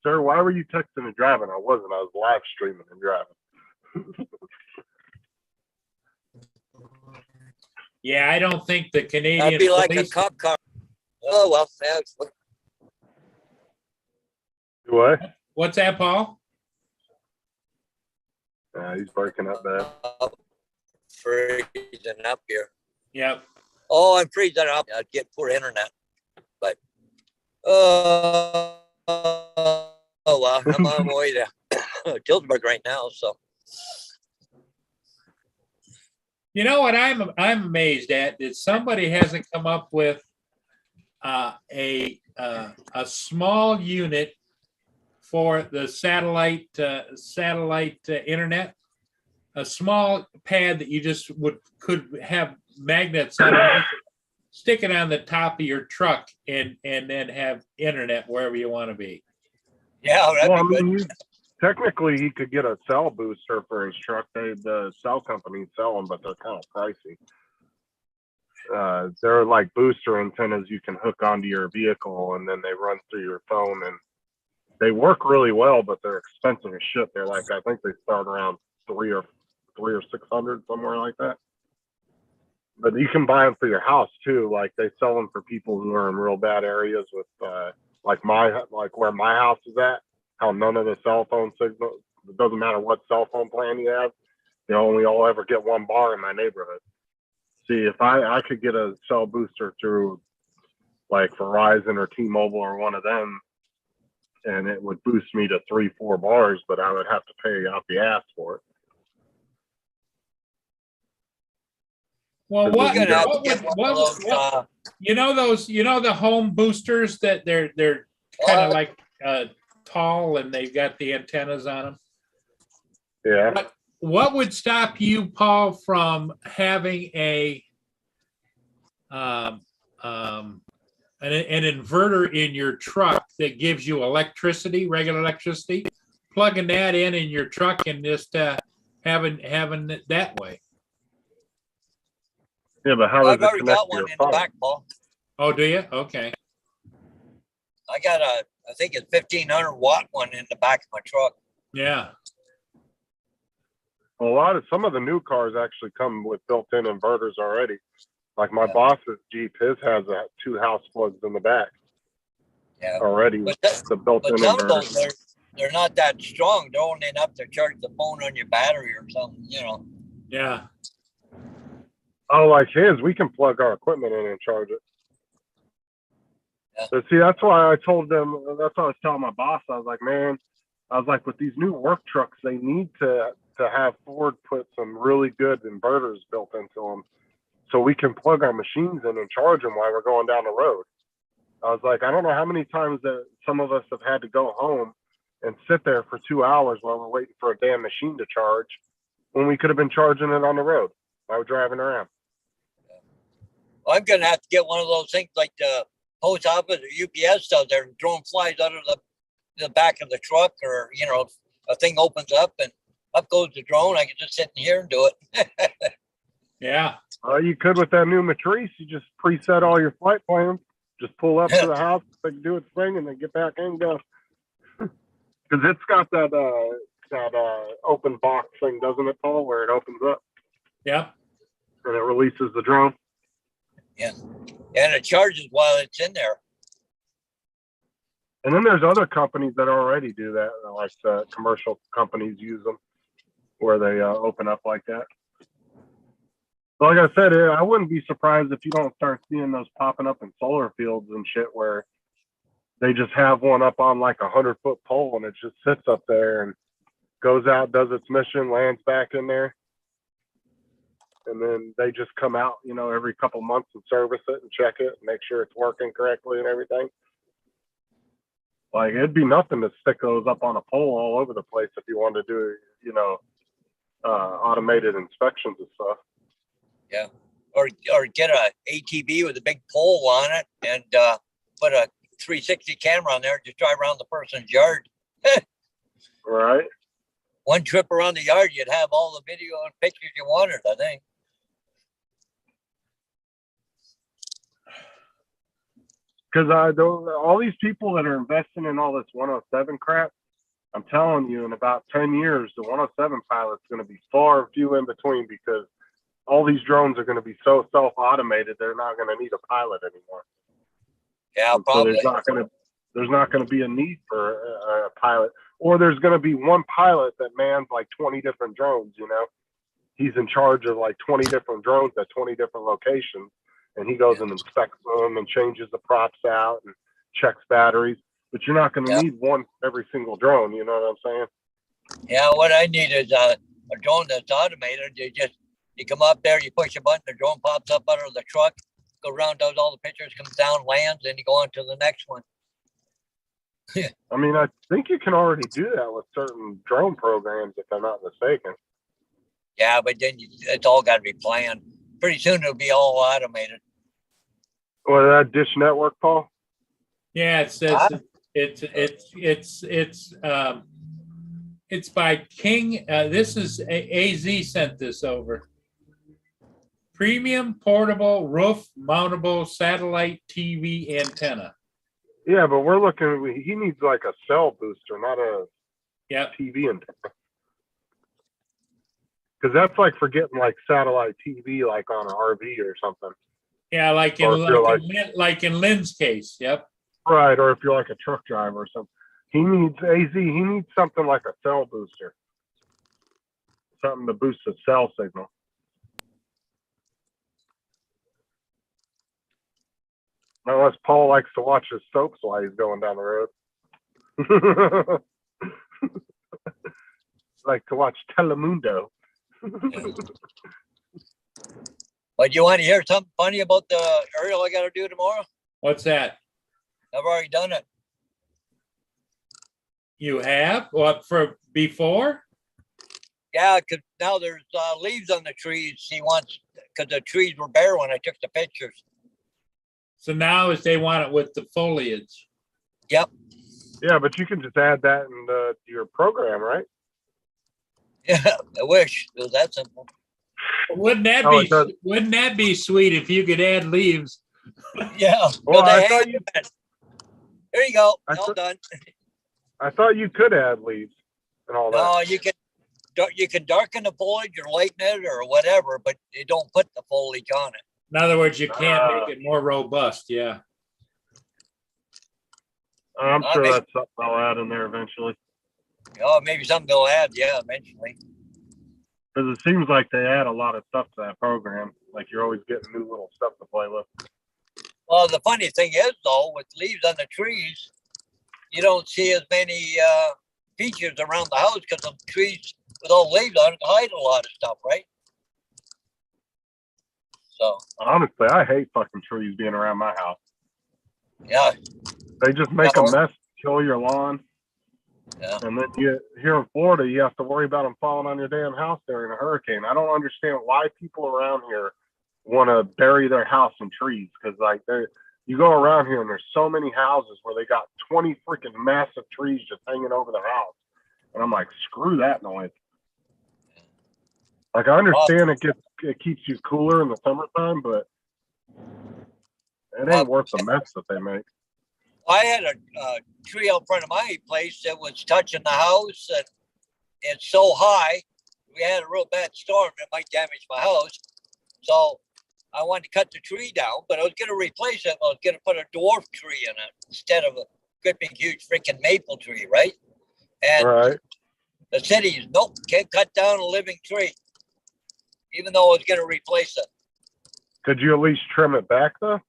Sir, why were you texting and driving? I wasn't. I was live streaming and driving. Yeah, I don't think the Canadian I'd be like a police. cop car. Oh well, thanks. What? What's that, Paul? He's breaking up bad. Freezing up here. Yep. Oh, I'm freezing up. I get poor internet, but oh well, I'm on my way to Tilsburg right now. So You know what I'm amazed at is somebody hasn't come up with a small unit for the satellite internet, a small pad that you just could have magnets underneath it, stick it on the top of your truck and then have internet wherever you want to be. yeah, that'd Well, I be good. mean, technically, he could get a cell booster for his truck. The cell companies sell them, but they're kind of pricey. They're like booster antennas you can hook onto your vehicle, and then they run through your phone, and they work really well, but they're expensive as shit. They're like, I think they start around three or 600, somewhere like that. But you can buy them for your house too. Like they sell them for people who are in real bad areas with like where my house is at, how none of the cell phone signal, it doesn't matter what cell phone plan you have, you only all ever get one bar in my neighborhood. See, if I could get a cell booster through like Verizon or T-Mobile or one of them, and it would boost me to 3-4 bars, but I would have to pay out the ass for it. Well, You're what, You're gonna have to what, get would- one of what, those, what, the home boosters that they're kind of like tall and they've got the antennas on them. Yeah. What would stop you, Paul, from having an inverter in your truck that gives you electricity, regular electricity, plugging that in your truck and just having it that way? Yeah, but how does I've it already connect got to one your in the phone? back, Paul. Oh, do you? Okay. I got I think it's 1,500-watt one in the back of my truck. Yeah. Well, some of the new cars actually come with built-in inverters already. Like my Yeah. boss's Jeep, his has 2 house plugs in the back Yeah. already with the built-in But some of inverter. those, they're not that strong. They're only enough to charge the phone on your battery or something, you know. Yeah. Oh, like his, we can plug our equipment in and charge it. Yeah. But see, that's why I told them, that's what I was telling my boss. I was like, man, with these new work trucks, they need to have Ford put some really good inverters built into them so we can plug our machines in and charge them while we're going down the road. I was like, I don't know how many times that some of us have had to go home and sit there for 2 hours while we're waiting for a damn machine to charge when we could have been charging it on the road while we're driving around. I'm gonna have to get one of those things like the post office or UPS does. They're drone flies out of the back of the truck, or you know, a thing opens up and up goes the drone. I can just sit in here and do it. Yeah. You could with that new Matrice. You just preset all your flight plans. Just pull up to the house, they can do its thing, and then get back in and go. Because it's got that open box thing, doesn't it, Paul? Where it opens up Yep. and it releases the drone. Yeah, and it charges while it's in there. And then there's other companies that already do that, like commercial companies use them, where they open up like that. Like I said, I wouldn't be surprised if you don't start seeing those popping up in solar fields and shit, where they just have one up on like 100-foot pole and it just sits up there and goes out, does its mission, lands back in there, and then they just come out, you know, every couple months and service it and check it and make sure it's working correctly and everything. Like, it'd be nothing to stick those up on a pole all over the place if you wanted to do, you know, automated inspections and stuff. Yeah, or get a ATV with a big pole on it and put a 360 camera on there. Just drive around the person's yard. Right. One trip around the yard, you'd have all the video and pictures you wanted, I think. Because all these people that are investing in all this 107 crap, I'm telling you, in about 10 years, the 107 pilot's going to be far and few in between, because all these drones are going to be so self-automated, they're not going to need a pilot anymore. Yeah, And probably. So there's not going to be a need for a pilot, or there's going to be one pilot that mans like 20 different drones. You know, he's in charge of like 20 different drones at 20 different locations, and he goes and inspects them and changes the props out and checks batteries. But you're not going to need one for every single drone. You know what I'm saying? Yeah, what I need is a drone that's automated. You come up there, you push a button, the drone pops up out of the truck, goes around, does all the pictures, comes down, lands, and you go on to the next one. I mean, I think you can already do that with certain drone programs, if I'm not mistaken. Yeah, but then it's all got to be planned. Pretty soon it'll be all automated. Well, that Dish Network, Paul? Yeah, it says it's by King. This is AZ sent this over. Premium portable roof mountable satellite TV antenna. Yeah, but we're looking. He needs like a cell booster, not a TV antenna. Because that's like for getting like satellite TV, like on an RV or something. Yeah, like in Lynn's case. Yep. Right, or if you're like a truck driver or something. He needs AZ. He needs something like a cell booster, something to boost the cell signal. Unless Paul likes to watch his soaps while he's going down the road. Like to watch Telemundo. But you want to hear something funny about the aerial I got to do tomorrow? What's that? I've already done it. You have what for before? Yeah, because now there's leaves on the trees. He wants, because the trees were bare when I took the pictures. So now is they want it with the foliage. Yep. Yeah, but you can just add that into your program, right? Yeah, I wish it was that simple. Wouldn't that Oh, be it does. wouldn't that be sweet if you could add leaves? Yeah. Well, they I hang thought you. on it. There you go. I All thought- done. I thought you could add leaves and all that. No, you can darken the foliage or lighten it or whatever, but you don't put the foliage on it. In other words, you can't make it more robust. Yeah. I'm I sure mean- that's something I'll add in there eventually. Oh, maybe something they'll add. Yeah, eventually. Because it seems like they add a lot of stuff to that program. Like you're always getting new little stuff to play with. Well, the funny thing is, though, with leaves on the trees, you don't see as many features around the house because the trees with all leaves on it hide a lot of stuff, right? So, Honestly, I hate fucking trees being around my house. yeah, They just make a mess, kill your lawn. Yeah. And then here in Florida, you have to worry about them falling on your damn house during a hurricane. I don't understand why people around here want to bury their house in trees. Because like you go around here and there's so many houses where they got 20 freaking massive trees just hanging over their house. And I'm like, screw that noise. Like I understand it keeps you cooler in the summertime, but it ain't worth the mess that they make. I had a tree out front of my place that was touching the house, and it's so high. We had a real bad storm that might damage my house. So I wanted to cut the tree down, but I was going to replace it. I was going to put a dwarf tree in it instead of a great big huge freaking maple tree, right? And Right. the city's nope, can't cut down a living tree, even though I was going to replace it. Could you at least trim it back though?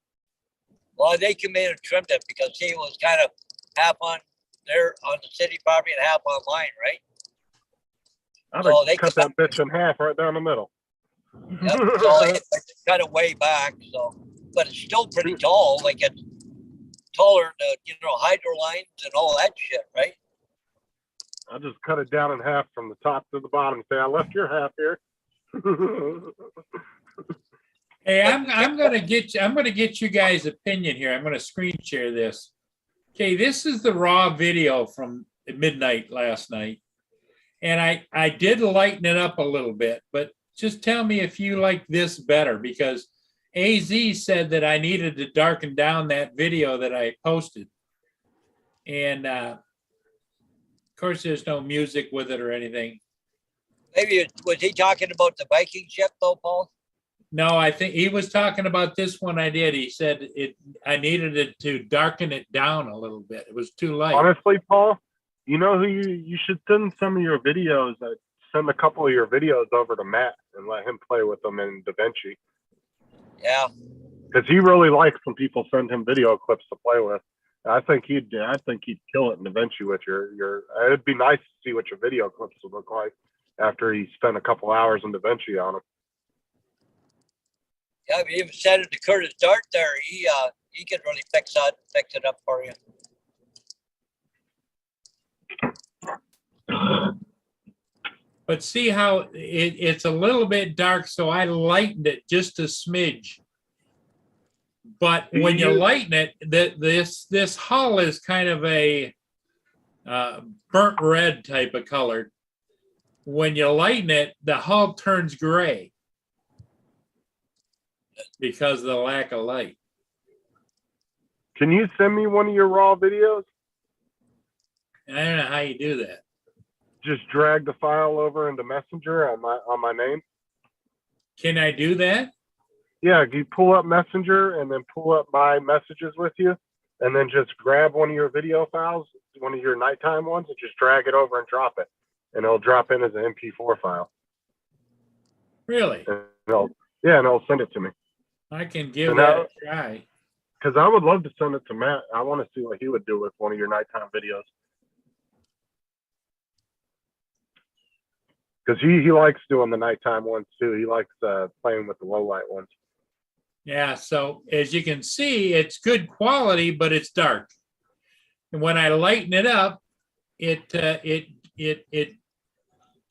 Well, they came in and trimmed it because he was kind of half on there on the city property and half on mine, right? I'd So they cut that bitch in half right down the middle. Yep. So it's kind of way back. So, but it's still pretty tall. Like it's taller than hydro lines and all that shit, right? I just cut it down in half from the top to the bottom and say, I left your half here. Hey, I'm gonna get you guys' opinion here. I'm gonna screen share this. Okay, this is the raw video from midnight last night. And I did lighten it up a little bit, but just tell me if you like this better, because AZ said that I needed to darken down that video that I posted. And of course, there's no music with it or anything. Maybe was he talking about the Viking ship though, Paul? No, I think he was talking about this one I did. He said I needed it to darken it down a little bit. It was too light. Honestly, Paul, you know who you should send some of your videos, send a couple of your videos over to Matt and let him play with them in DaVinci. Yeah. Because he really likes when people send him video clips to play with. I think he'd kill it in DaVinci with your. It'd be nice to see what your video clips would look like after he spent a couple hours in DaVinci on them. Yeah, we even said it to Curtis Dart there. He could really fix it up for you. But see how it's a little bit dark, so I lightened it just a smidge. But when you lighten it, this hull is kind of a burnt red type of color. When you lighten it, the hull turns gray because of the lack of light. Can you send me one of your raw videos? I don't know how you do that. Just drag the file over into Messenger on my name. Can I do that? Yeah, you pull up Messenger and then pull up my messages with you, and then just grab one of your video files, one of your nighttime ones, and just drag it over and drop it, and it'll drop in as an MP4 file. Really? And it'll send it to me. I can give And that a try. Because I would love to send it to Matt. I want to see what he would do with one of your nighttime videos. Because he likes doing the nighttime ones too. He likes playing with the low light ones. Yeah, so as you can see, it's good quality, but it's dark. And when I lighten it up, it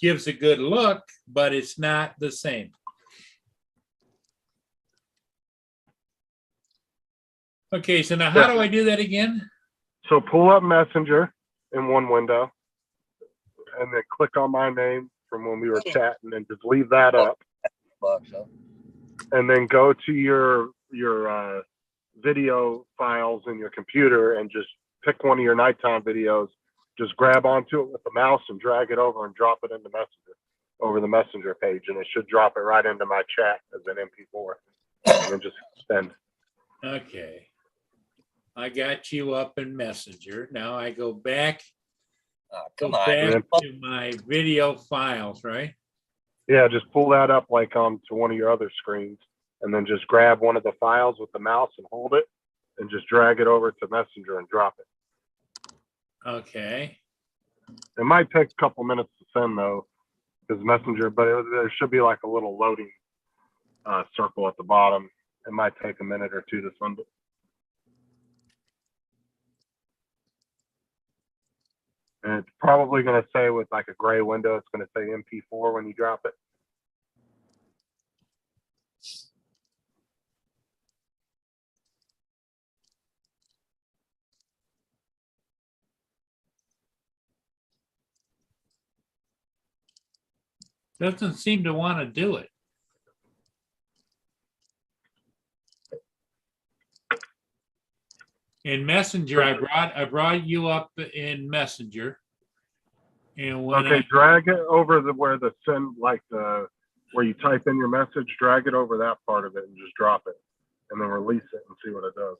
gives a good look, but it's not the same. Okay, so now how do I do that again? So pull up Messenger in one window, and then click on my name from when we were chatting, and just leave that up. And then go to your video files in your computer and just pick one of your nighttime videos. Just grab onto it with the mouse and drag it over and drop it into Messenger over the Messenger page, and it should drop it right into my chat as an MP4, and then just send. Okay. I got you up in Messenger. Now I go back, Come go on. back to my video files, right? Yeah, just pull that up like onto one of your other screens, and then just grab one of the files with the mouse and hold it, and just drag it over to Messenger and drop it. Okay. It might take a couple minutes to send though, because Messenger, but there should be like a little loading circle at the bottom. It might take a minute or two to send it. And it's probably going to say with like a gray window, it's going to say MP4 when you drop it. Doesn't seem to want to do it. In Messenger, I brought you up in Messenger. And when Okay, drag it over where the send, like where you type in your message, drag it over that part of it and just drop it, and then release it and see what it does.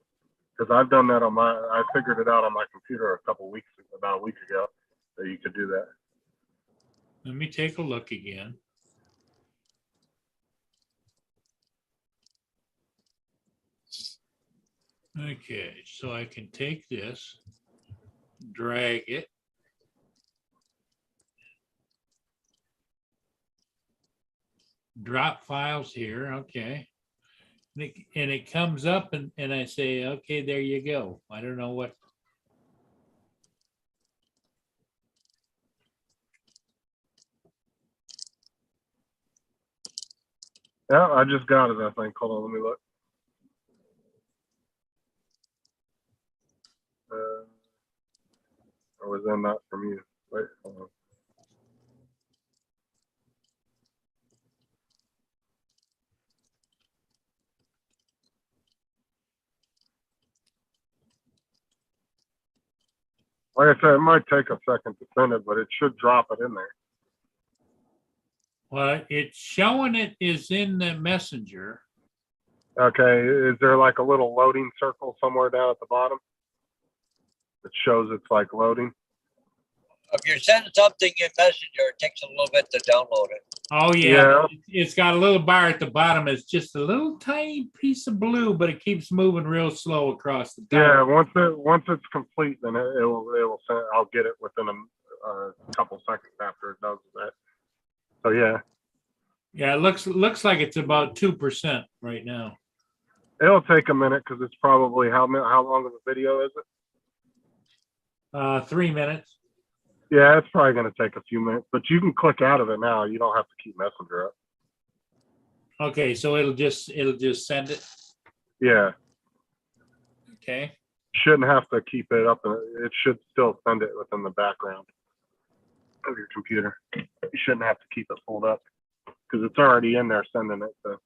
Because I've done that I figured it out on my computer about a week ago, that you could do that. let me take a look again. Okay, so I can take this, drag it. Drop files here, okay. And it comes up and I say, okay, there you go. I don't know what. Yeah, I just got it, I think. Hold on, let me look. Or was that not from you? Wait, hold on. Like I said, it might take a second to send it, but it should drop it in there. Well, it's showing it is in the Messenger. Okay, is there like a little loading circle somewhere down at the bottom that shows it's like loading? If you're sending something in Messenger, it takes a little bit to download it. Oh yeah, it's got a little bar at the bottom. It's just a little tiny piece of blue, but it keeps moving real slow across the top. Yeah, once it's complete, then it will send. I'll get it within a couple seconds after it does that. So yeah, Yeah, it looks like it's about 2% right now. it'll take a minute because it's probably how long of a video is it? 3 minutes. Yeah, it's probably going to take a few minutes, but you can click out of it now. You don't have to keep Messenger up. Okay, so it'll just send it. Yeah. Okay. Shouldn't have to keep it up. It should still send it within the background of your computer. You shouldn't have to keep it pulled up because it's already in there sending it. So.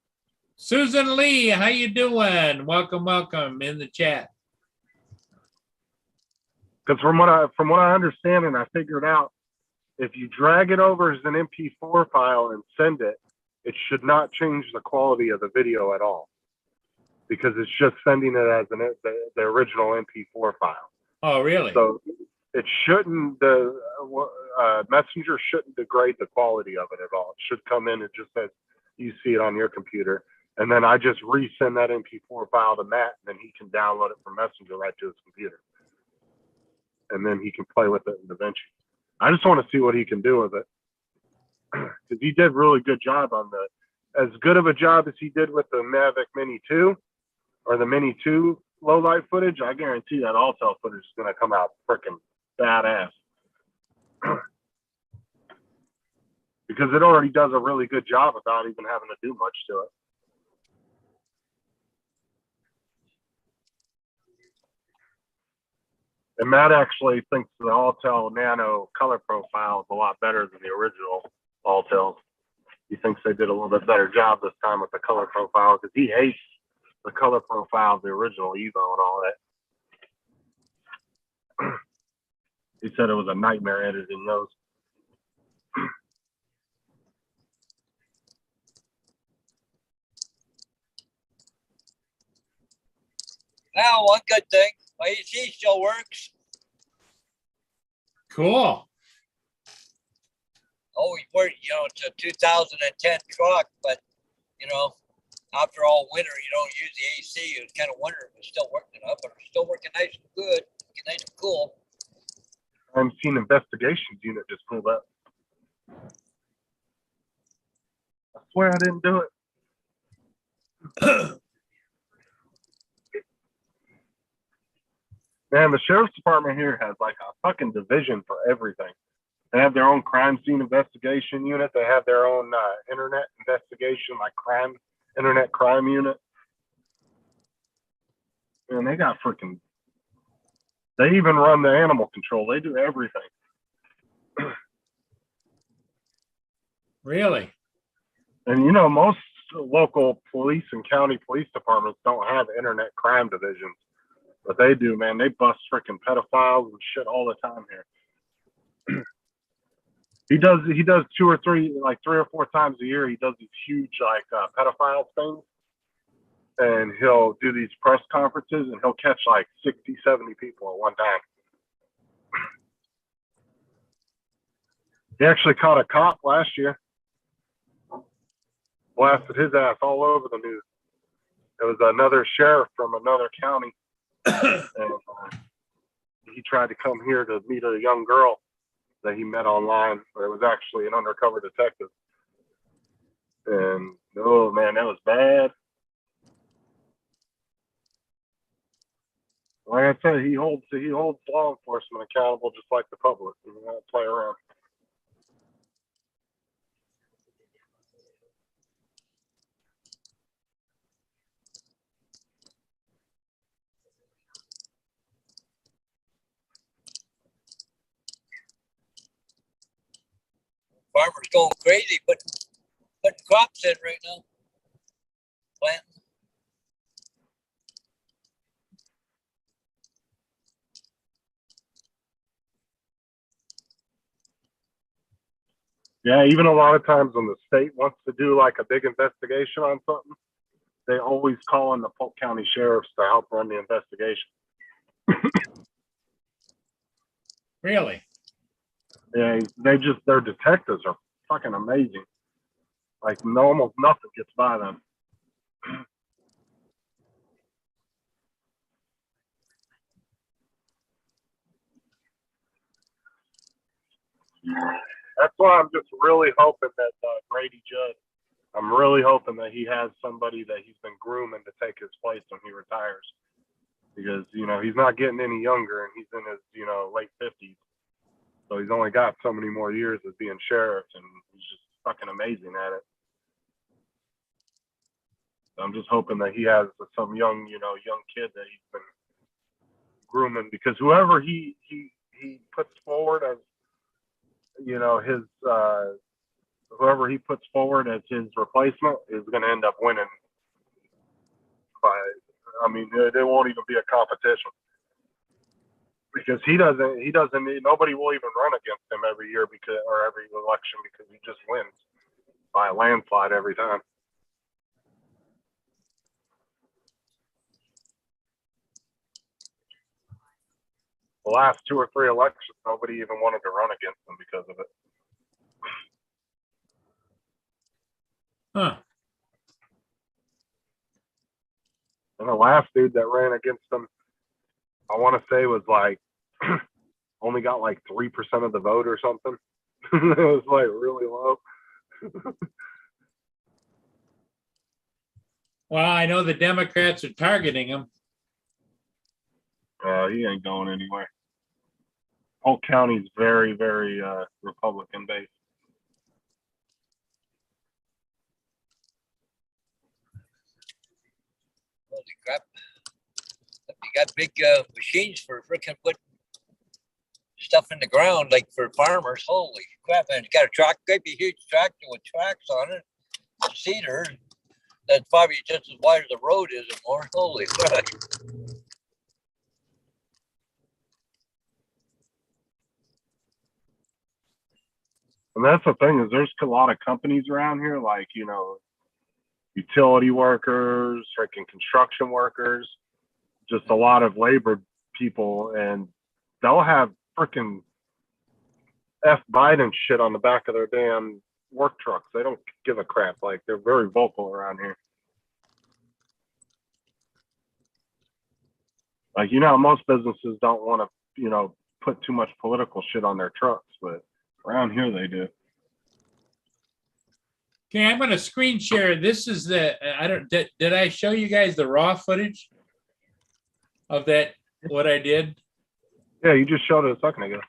Susan Lee, how you doing? Welcome in the chat. Because from what I understand and I figured out, if you drag it over as an MP4 file and send it, it should not change the quality of the video at all. because it's just sending it as the original MP4 file. Oh, really? So it shouldn't, Messenger shouldn't degrade the quality of it at all. It should come in and just says you see it on your computer. And then I just resend that MP4 file to Matt, and then he can download it from Messenger right to his computer. And then he can play with it in DaVinci. I just want to see what he can do with it. Because he did really good job on as good of a job as he did with the Mavic Mini 2 or the Mini 2 low light footage. I guarantee that Alltel footage is going to come out freaking badass. Because it already does a really good job without even having to do much to it. And Matt actually thinks the Alltel Nano color profile is a lot better than the original Alltel. He thinks they did a little bit better job this time with the color profile because he hates the color profile of the original Evo and all that. He said it was a nightmare editing those. Now, one good thing, my AC still works. Cool. Always worked, it's a 2010 truck, but, after all winter, you don't use the AC. It's kind of wonder if it's still working up, but it's still working nice and good, nice and cool. I'm seeing investigations unit just pulled up. I swear I didn't do it. Man, the sheriff's department here has like a fucking division for everything. They have their own crime scene investigation unit. They have their own internet investigation, like internet crime unit. And they got freaking, they even run the animal control. They do everything. Really? And most local police and county police departments don't have internet crime divisions. But they do, man. They bust freaking pedophiles and shit all the time here. He does 2 or 3, like 3 or 4 times a year. He does these huge pedophile things, and he'll do these press conferences, and he'll catch like 60, 70 people at one time. He actually caught a cop last year, blasted his ass all over the news. It was another sheriff from another county. And he tried to come here to meet a young girl that he met online, but it was actually an undercover detective. And oh man, that was bad. Like I said, he holds law enforcement accountable just like the public. You don't play around. Farmers going crazy, putting crops in right now. Planting. Yeah, even a lot of times when the state wants to do like a big investigation on something, they always call in the Polk County sheriffs to help run the investigation. Really? Yeah, their detectives are fucking amazing. Like almost nothing gets by them. That's why I'm just really hoping that Grady Judd, I'm really hoping that he has somebody that he's been grooming to take his place when he retires. Because, he's not getting any younger and he's in his, late 50s. So he's only got so many more years of being sheriff, and he's just fucking amazing at it. So I'm just hoping that he has some young kid that he's been grooming, because whoever he puts forward as, his whoever he puts forward as his replacement is going to end up winning. There won't even be a competition. Because nobody will even run against him every year or every election, because he just wins by a landslide every time. the last 2 or 3 elections, nobody even wanted to run against them because of it. Huh. And the last dude that ran against them, I want to say was like, only got like 3% of the vote or something. It was like really low. Well, I know the Democrats are targeting him. He ain't going anywhere. Polk County's very, very Republican based. Holy crap. You got big machines for freaking putting stuff in the ground, like for farmers. Holy crap. And you got a truck, could be a huge tractor with tracks on it. Cedar. That's probably just as wide as the road is and more. Holy crap. And that's the thing is there's a lot of companies around here, like, you know, utility workers, freaking construction workers, just a lot of labor people, and they'll have freaking F Biden shit on the back of their damn work trucks. They don't give a crap. Like, they're very vocal around here. Like, you know, most businesses don't want to, you know, put too much political shit on their trucks, but around here they do. Okay, I'm gonna screen share. This is did I show you guys the raw footage of that, what I did? Yeah, you just showed it a second ago.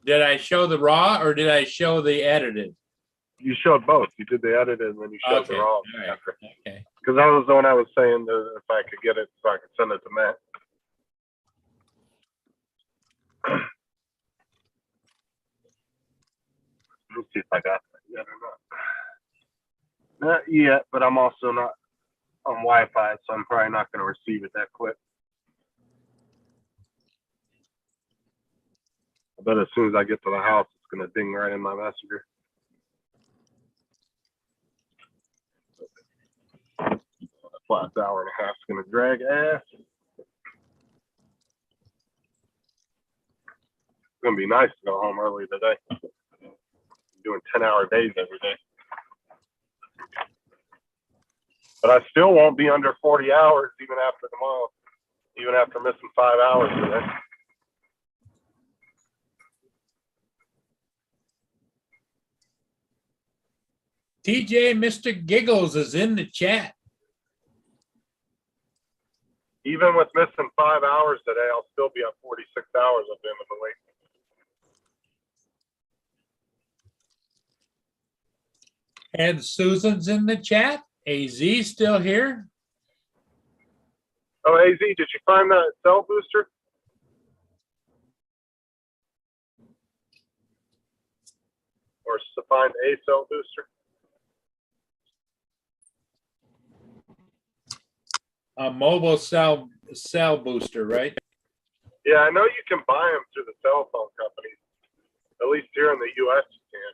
Did I show the raw or did I show the edited? You showed both. You did the edited and then you showed Okay, the raw. all right, okay. Because that was the one I was saying that if I could get it so I could send it to Matt. Let's see if I got that yet or not. Not yet, but I'm also not on Wi-Fi, so I'm probably not going to receive it that quick. I bet as soon as I get to the house, it's going to ding right in my messenger. That last hour and a half is going to drag ass. It's going to be nice to go home early today. I'm doing 10-hour days every day. But I still won't be under 40 hours even after tomorrow, even after missing 5 hours today. TJ, Mr. Giggles is in the chat. Even with missing 5 hours today, I'll still be at 46 hours at the end of the week. And Susan's in the chat. AZ still here. Oh, AZ, did you find that cell booster? Or to find a cell booster? A mobile cell booster, right? Yeah, I know you can buy them through the cell phone companies. At least here in the U.S. you can.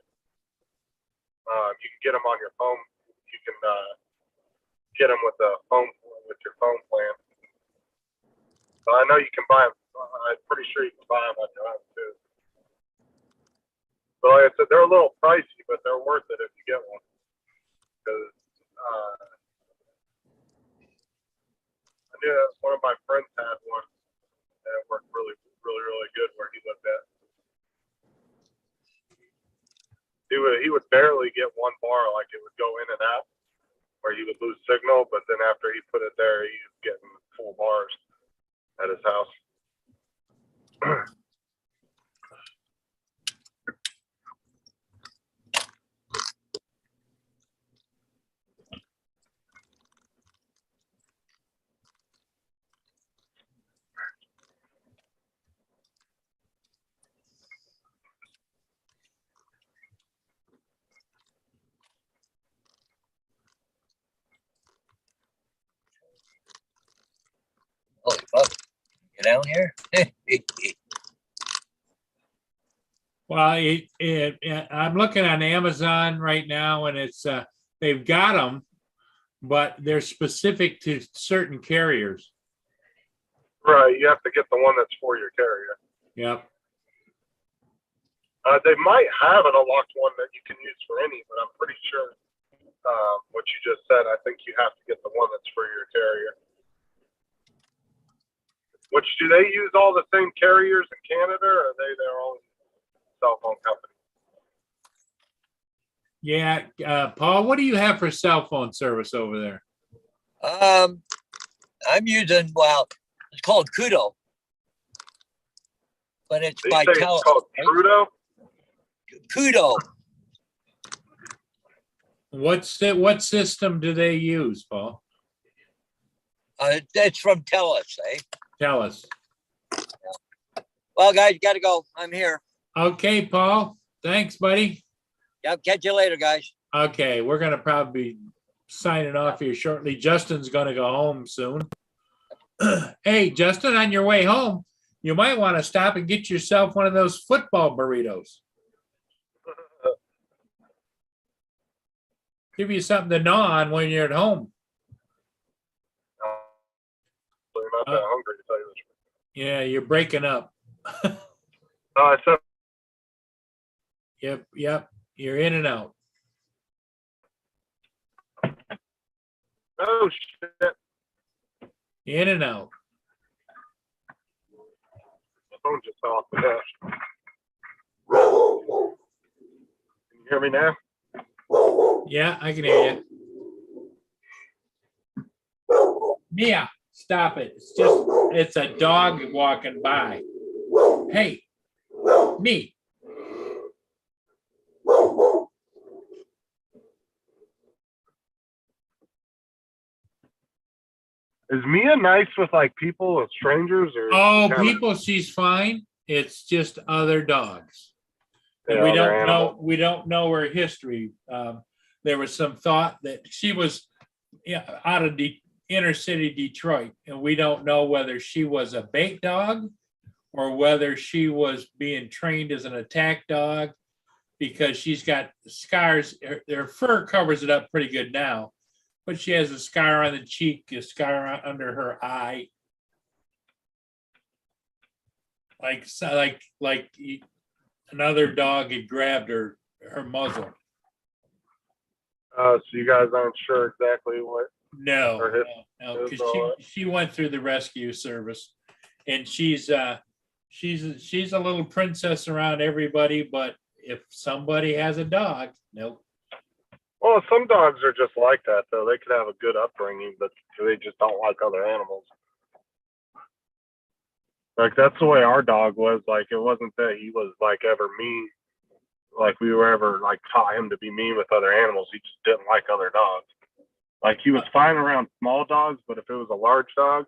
You can get them on your phone. You can get them with your phone plan. So I know you can buy them. I'm pretty sure you can buy them on your own too. But like I said, they're a little pricey, but they're worth it if you get one. Because I knew that one of my friends had one, and it worked really, really, really good where he lived at. He would barely get one bar, like it would go in and out, where he would lose signal. But then after he put it there, he was getting full bars at his house. Holy fuck. Get down here. Well, I'm looking on Amazon right now, and it's they've got them, but they're specific to certain carriers. Right, you have to get the one that's for your carrier. Yep. They might have an unlocked one that you can use for any, but I'm pretty sure what you just said. I think you have to get the one that's for your carrier. Which, do they use all the same carriers in Canada, or are they their own cell phone company? Yeah, Paul, what do you have for cell phone service over there? I'm using, well, it's called Kudo. But it's They by say it's Telus. called Trudeau. Kudo. What system do they use, Paul? That's from Telus, eh? Tell us. Well, guys, gotta go. I'm here. Okay, Paul. Thanks, buddy. Yep, catch you later, guys. Okay, we're gonna probably be signing off here shortly. Justin's gonna go home soon. Hey, Justin, on your way home, you might want to stop and get yourself one of those football burritos. Give you something to gnaw on when you're at home. They're not that hungry, to tell you the truth. Yeah, you're breaking up. I said, Yep. You're in and out. oh shit, In and out. my phone just fell off the desk. Can you hear me now? Yeah, I can hear you. Mia, stop it. It's a dog walking by. Hey, me. Is Mia nice with like people or strangers, or? Oh, kinda- people, she's fine. It's just other dogs. And Yeah, we other don't know, animals. we don't know her history. There was some thought that she was out of the inner city Detroit, and we don't know whether she was a bait dog or whether she was being trained as an attack dog, because she's got scars. Her fur covers it up pretty good now, but she has a scar on the cheek, a scar under her eye. Like another dog had grabbed her muzzle. So you guys aren't sure exactly what? No, Or his- no, his because she went through the rescue service, and she's a little princess around everybody. But if somebody has a dog, nope. Well, some dogs are just like that, though. They could have a good upbringing, but they just don't like other animals. Like, that's the way our dog was. Like, it wasn't that he was like ever mean. Like, we were ever like taught him to be mean with other animals. He just didn't like other dogs. Like, he was fine around small dogs, but if it was a large dog,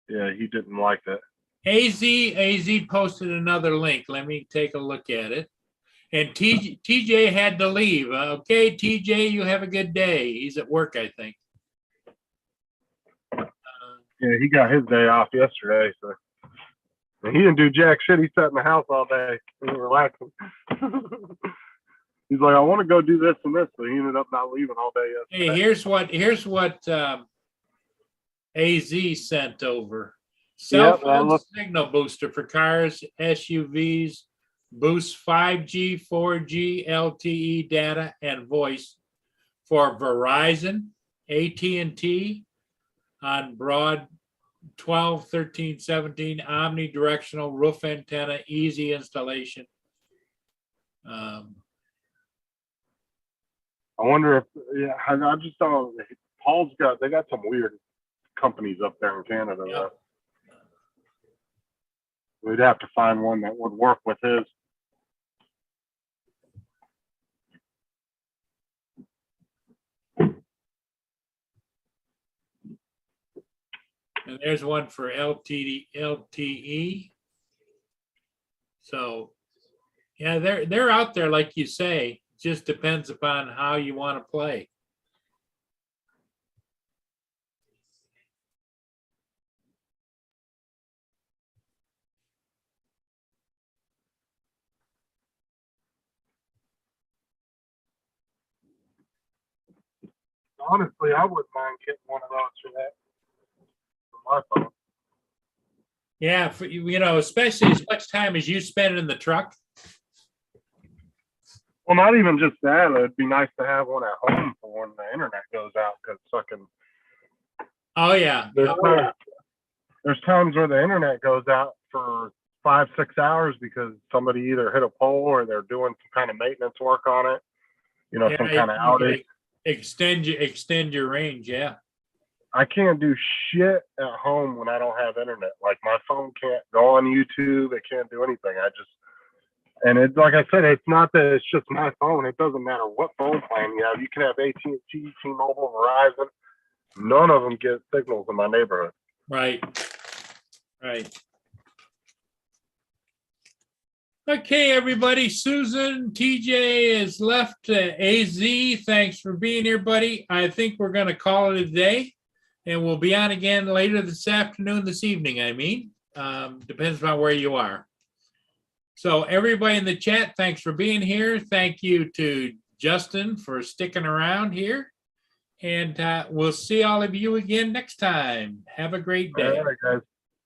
yeah, he didn't like that. AZ posted another link. Let me take a look at it. And TJ had to leave. Okay, TJ, you have a good day. He's at work, I think. Yeah, he got his day off yesterday, so and he didn't do jack shit. He sat in the house all day, he was relaxing. He's like, I want to go do this and this, but he ended up not leaving all day yesterday. Hey, here's what AZ sent over. Cell Yep, phone look- signal booster for cars, SUVs, boosts 5G, 4G, LTE data and voice for Verizon, AT&T on broad 12, 13, 17, omnidirectional roof antenna, easy installation. I wonder if, yeah, I just don't. They got some weird companies up there in Canada. Yep. Though. We'd have to find one that would work with his. And there's one for LTE. So, yeah, they're out there, like you say. Just depends upon how you want to play. Honestly, I wouldn't mind getting one of those for that. For my phone. Yeah, you know, especially as much time as you spend in the truck. Well, not even just that. It'd be nice to have one at home for when the internet goes out, because fucking Oh yeah. there's times where the internet goes out for 5-6 hours because somebody either hit a pole or they're doing some kind of maintenance work on it. You know, some kind of outage. Extend your range. Yeah. I can't do shit at home when I don't have internet. Like my phone can't go on YouTube. It can't do anything. And it's like I said, it's not that it's just my phone. It doesn't matter what phone plan you have. You can have AT&T, T-Mobile, Verizon. None of them get signals in my neighborhood. Right. Right. Okay, everybody. Susan, TJ has left. AZ, thanks for being here, buddy. I think we're going to call it a day, and we'll be on again later this afternoon, this evening. I mean, depends on where you are. So everybody in the chat, thanks for being here. Thank you to Justin for sticking around here. And we'll see all of you again next time. Have a great day. All right, guys.